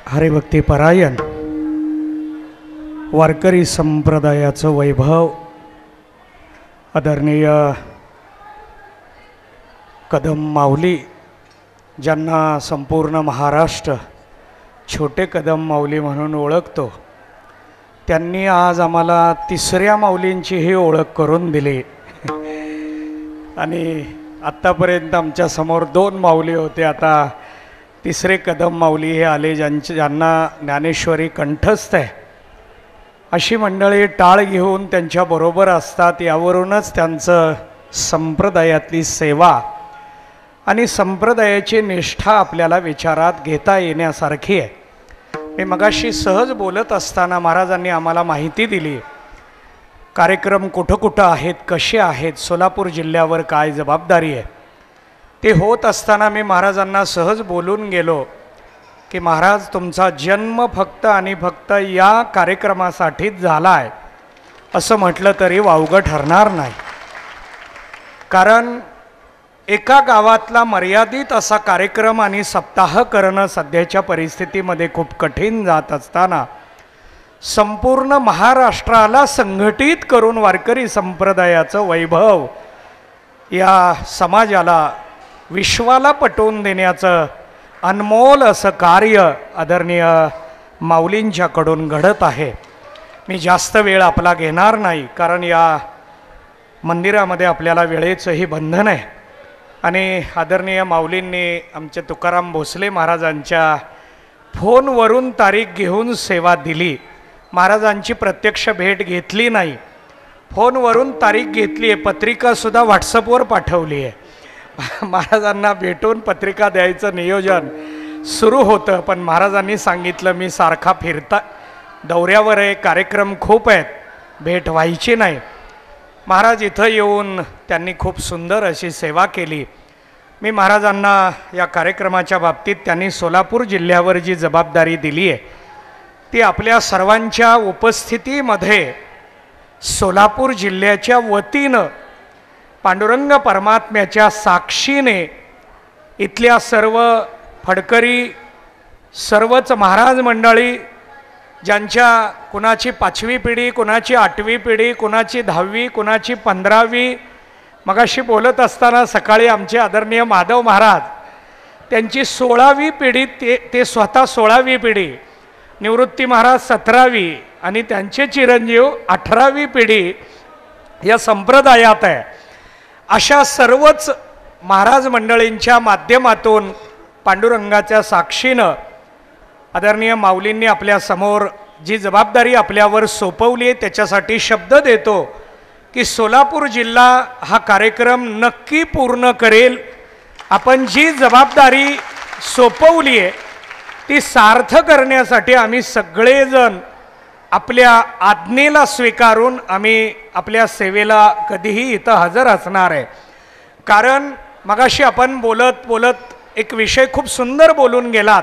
Speaker 6: हरिभक्तीपरायण वारकरी संप्रदायाचं वैभव आदरणीय कदम माऊली, ज्यांना संपूर्ण महाराष्ट्र छोटे कदम माऊली म्हणून ओळखतो, त्यांनी आज आम्हाला तिसऱ्या माऊलींचीही ओळख करून दिली. आणि आत्तापर्यंत आमच्यासमोर 2 माऊली होते, आता तिसरे कदम माऊली हे आले, ज्यांना ज्ञानेश्वरी कंठस्थ आहे. अशी मंडळी टाळ घेऊन त्यांच्याबरोबर असतात. यावरूनच त्यांचं संप्रदायातली सेवा आणि संप्रदायाची निष्ठा आपल्याला विचारात घेता येण्यासारखी आहे. मी मगाशी सहज बोलत असताना महाराजांनी आम्हाला माहिती दिली, कार्यक्रम कुठं कुठं आहेत, कसे आहेत, सोलापूर जिल्ह्यावर काय जबाबदारी आहे. ते होत असताना मी महाराजांना सहज बोलून गेलो की महाराज, तुमचा जन्म फक्त आणि फक्त या कार्यक्रमासाठीच झाला आहे असं म्हटलं तरी वावगं ठरणार नाही. कारण एका गावातला मर्यादित असा कार्यक्रम आणि सप्ताह करणं सध्याच्या परिस्थितीमध्ये खूप कठीण जात असताना संपूर्ण महाराष्ट्राला संघटित करून वारकरी संप्रदायाचं वैभव या समाजाला, विश्वाला पटवून देण्याचं अनमोल असं कार्य आदरणीय माऊलींच्याकडून घडत आहे. मी जास्त वेळ आपला घेणार नाही, कारण या मंदिरामध्ये आपल्याला वेळेचंही बंधन आहे. आणि आदरणीय माऊलींनी आमचे तुकाराम भोसले महाराजांच्या फोनवरून तारीख घेऊन सेवा दिली. महाराजांची प्रत्यक्ष भेट घेतली नाही, फोनवरून तारीख घेतली आहे. पत्रिकासुद्धा व्हॉट्सअपवर पाठवली आहे. महाराजांना भेटून पत्रिका द्यायचं नियोजन सुरू होतं, पण महाराजांनी सांगितलं मी सारखा फिरता दौऱ्यावर आहे, कार्यक्रम खूप आहेत, भेट व्हायची नाही. महाराज इथं येऊन त्यांनी खूप सुंदर अशी सेवा केली. मी महाराजांना या कार्यक्रमाच्या बाबतीत त्यांनी सोलापूर जिल्ह्यावर जी जबाबदारी दिली आहे ती आपल्या सर्वांच्या उपस्थितीमध्ये सोलापूर जिल्ह्याच्या वतीनं पांडुरंग परमात्म्याच्या साक्षीने इथल्या सर्व फडकरी, सर्वच महाराज मंडळी, ज्यांच्या कुणाची 5वी पिढी, कुणाची 8वी पिढी, कुणाची 10वी, कुणाची 15वी. मगाशी बोलत असताना सकाळी आमचे आदरणीय माधव महाराज, त्यांची 16वी पिढी, ते स्वतः 16वी पिढी, निवृत्ती महाराज 17वी आणि त्यांचे चिरंजीव 18वी पिढी या संप्रदायात आहे. अशा सर्वच महाराज मंडळींच्या माध्यमातून पांडुरंगाच्या साक्षीनं आदरणीय माऊलींनी आपल्यासमोर जी जबाबदारी आपल्यावर सोपवली आहे त्याच्यासाठी शब्द देतो की सोलापूर जिल्हा हा कार्यक्रम नक्की पूर्ण करेल. आपण जी जबाबदारी सोपवली आहे ती सार्थ करण्यासाठी आम्ही सगळेजण आपल्या आज्ञेला स्वीकारून आम्ही आपल्या सेवेला कधीही इथं हजर असणार आहे. कारण मगाशी आपण बोलत बोलत एक विषय खूप सुंदर बोलून गेलात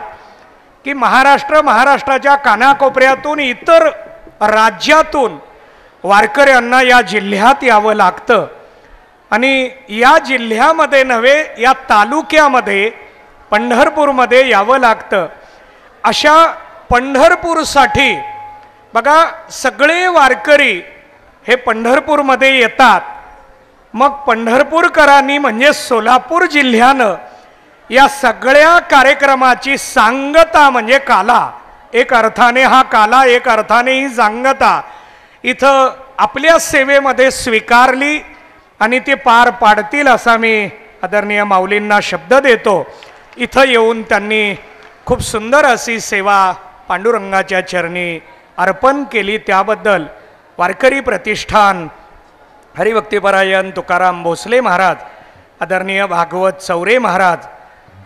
Speaker 6: की महाराष्ट्राच्या कानाकोपऱ्यातून, इतर राज्यातून वारकऱ्यांना या जिल्ह्यात यावं लागतं. आणि या जिल्ह्यामध्ये नव्हे, या तालुक्यामध्ये पंढरपूरमध्ये यावं लागतं. अशा पंढरपूरसाठी बघा, सगळे वारकरी हे पंढरपूरमध्ये येतात. मग पंढरपूरकरांनी म्हणजे सोलापूर जिल्ह्यानं या सगळ्या कार्यक्रमाची सांगता म्हणजे काला, एक अर्थाने हा काला, एक अर्थाने ही सांगता इथं आपल्या सेवेमध्ये स्वीकारली आणि ते पार पाडतील असा मी आदरणीय माऊलींना शब्द देतो. इथं येऊन त्यांनी खूप सुंदर अशी सेवा पांडुरंगाच्या चरणी अर्पण केली. त्याबद्दल वारकरी प्रतिष्ठान, हरिभक्तीपरायण तुकाराम भोसले महाराज, आदरणीय भागवत चौरे महाराज,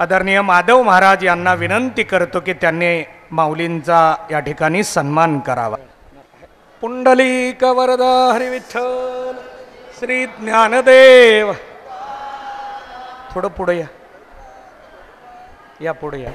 Speaker 6: आदरणीय माधव महाराज यांना विनंती करतो की त्यांनी माऊलींचा या ठिकाणी सन्मान करावा. पुंडलिक वरदा हरी विठ्ठल श्री ज्ञानदेव. थोडं पुढे या पुढे या.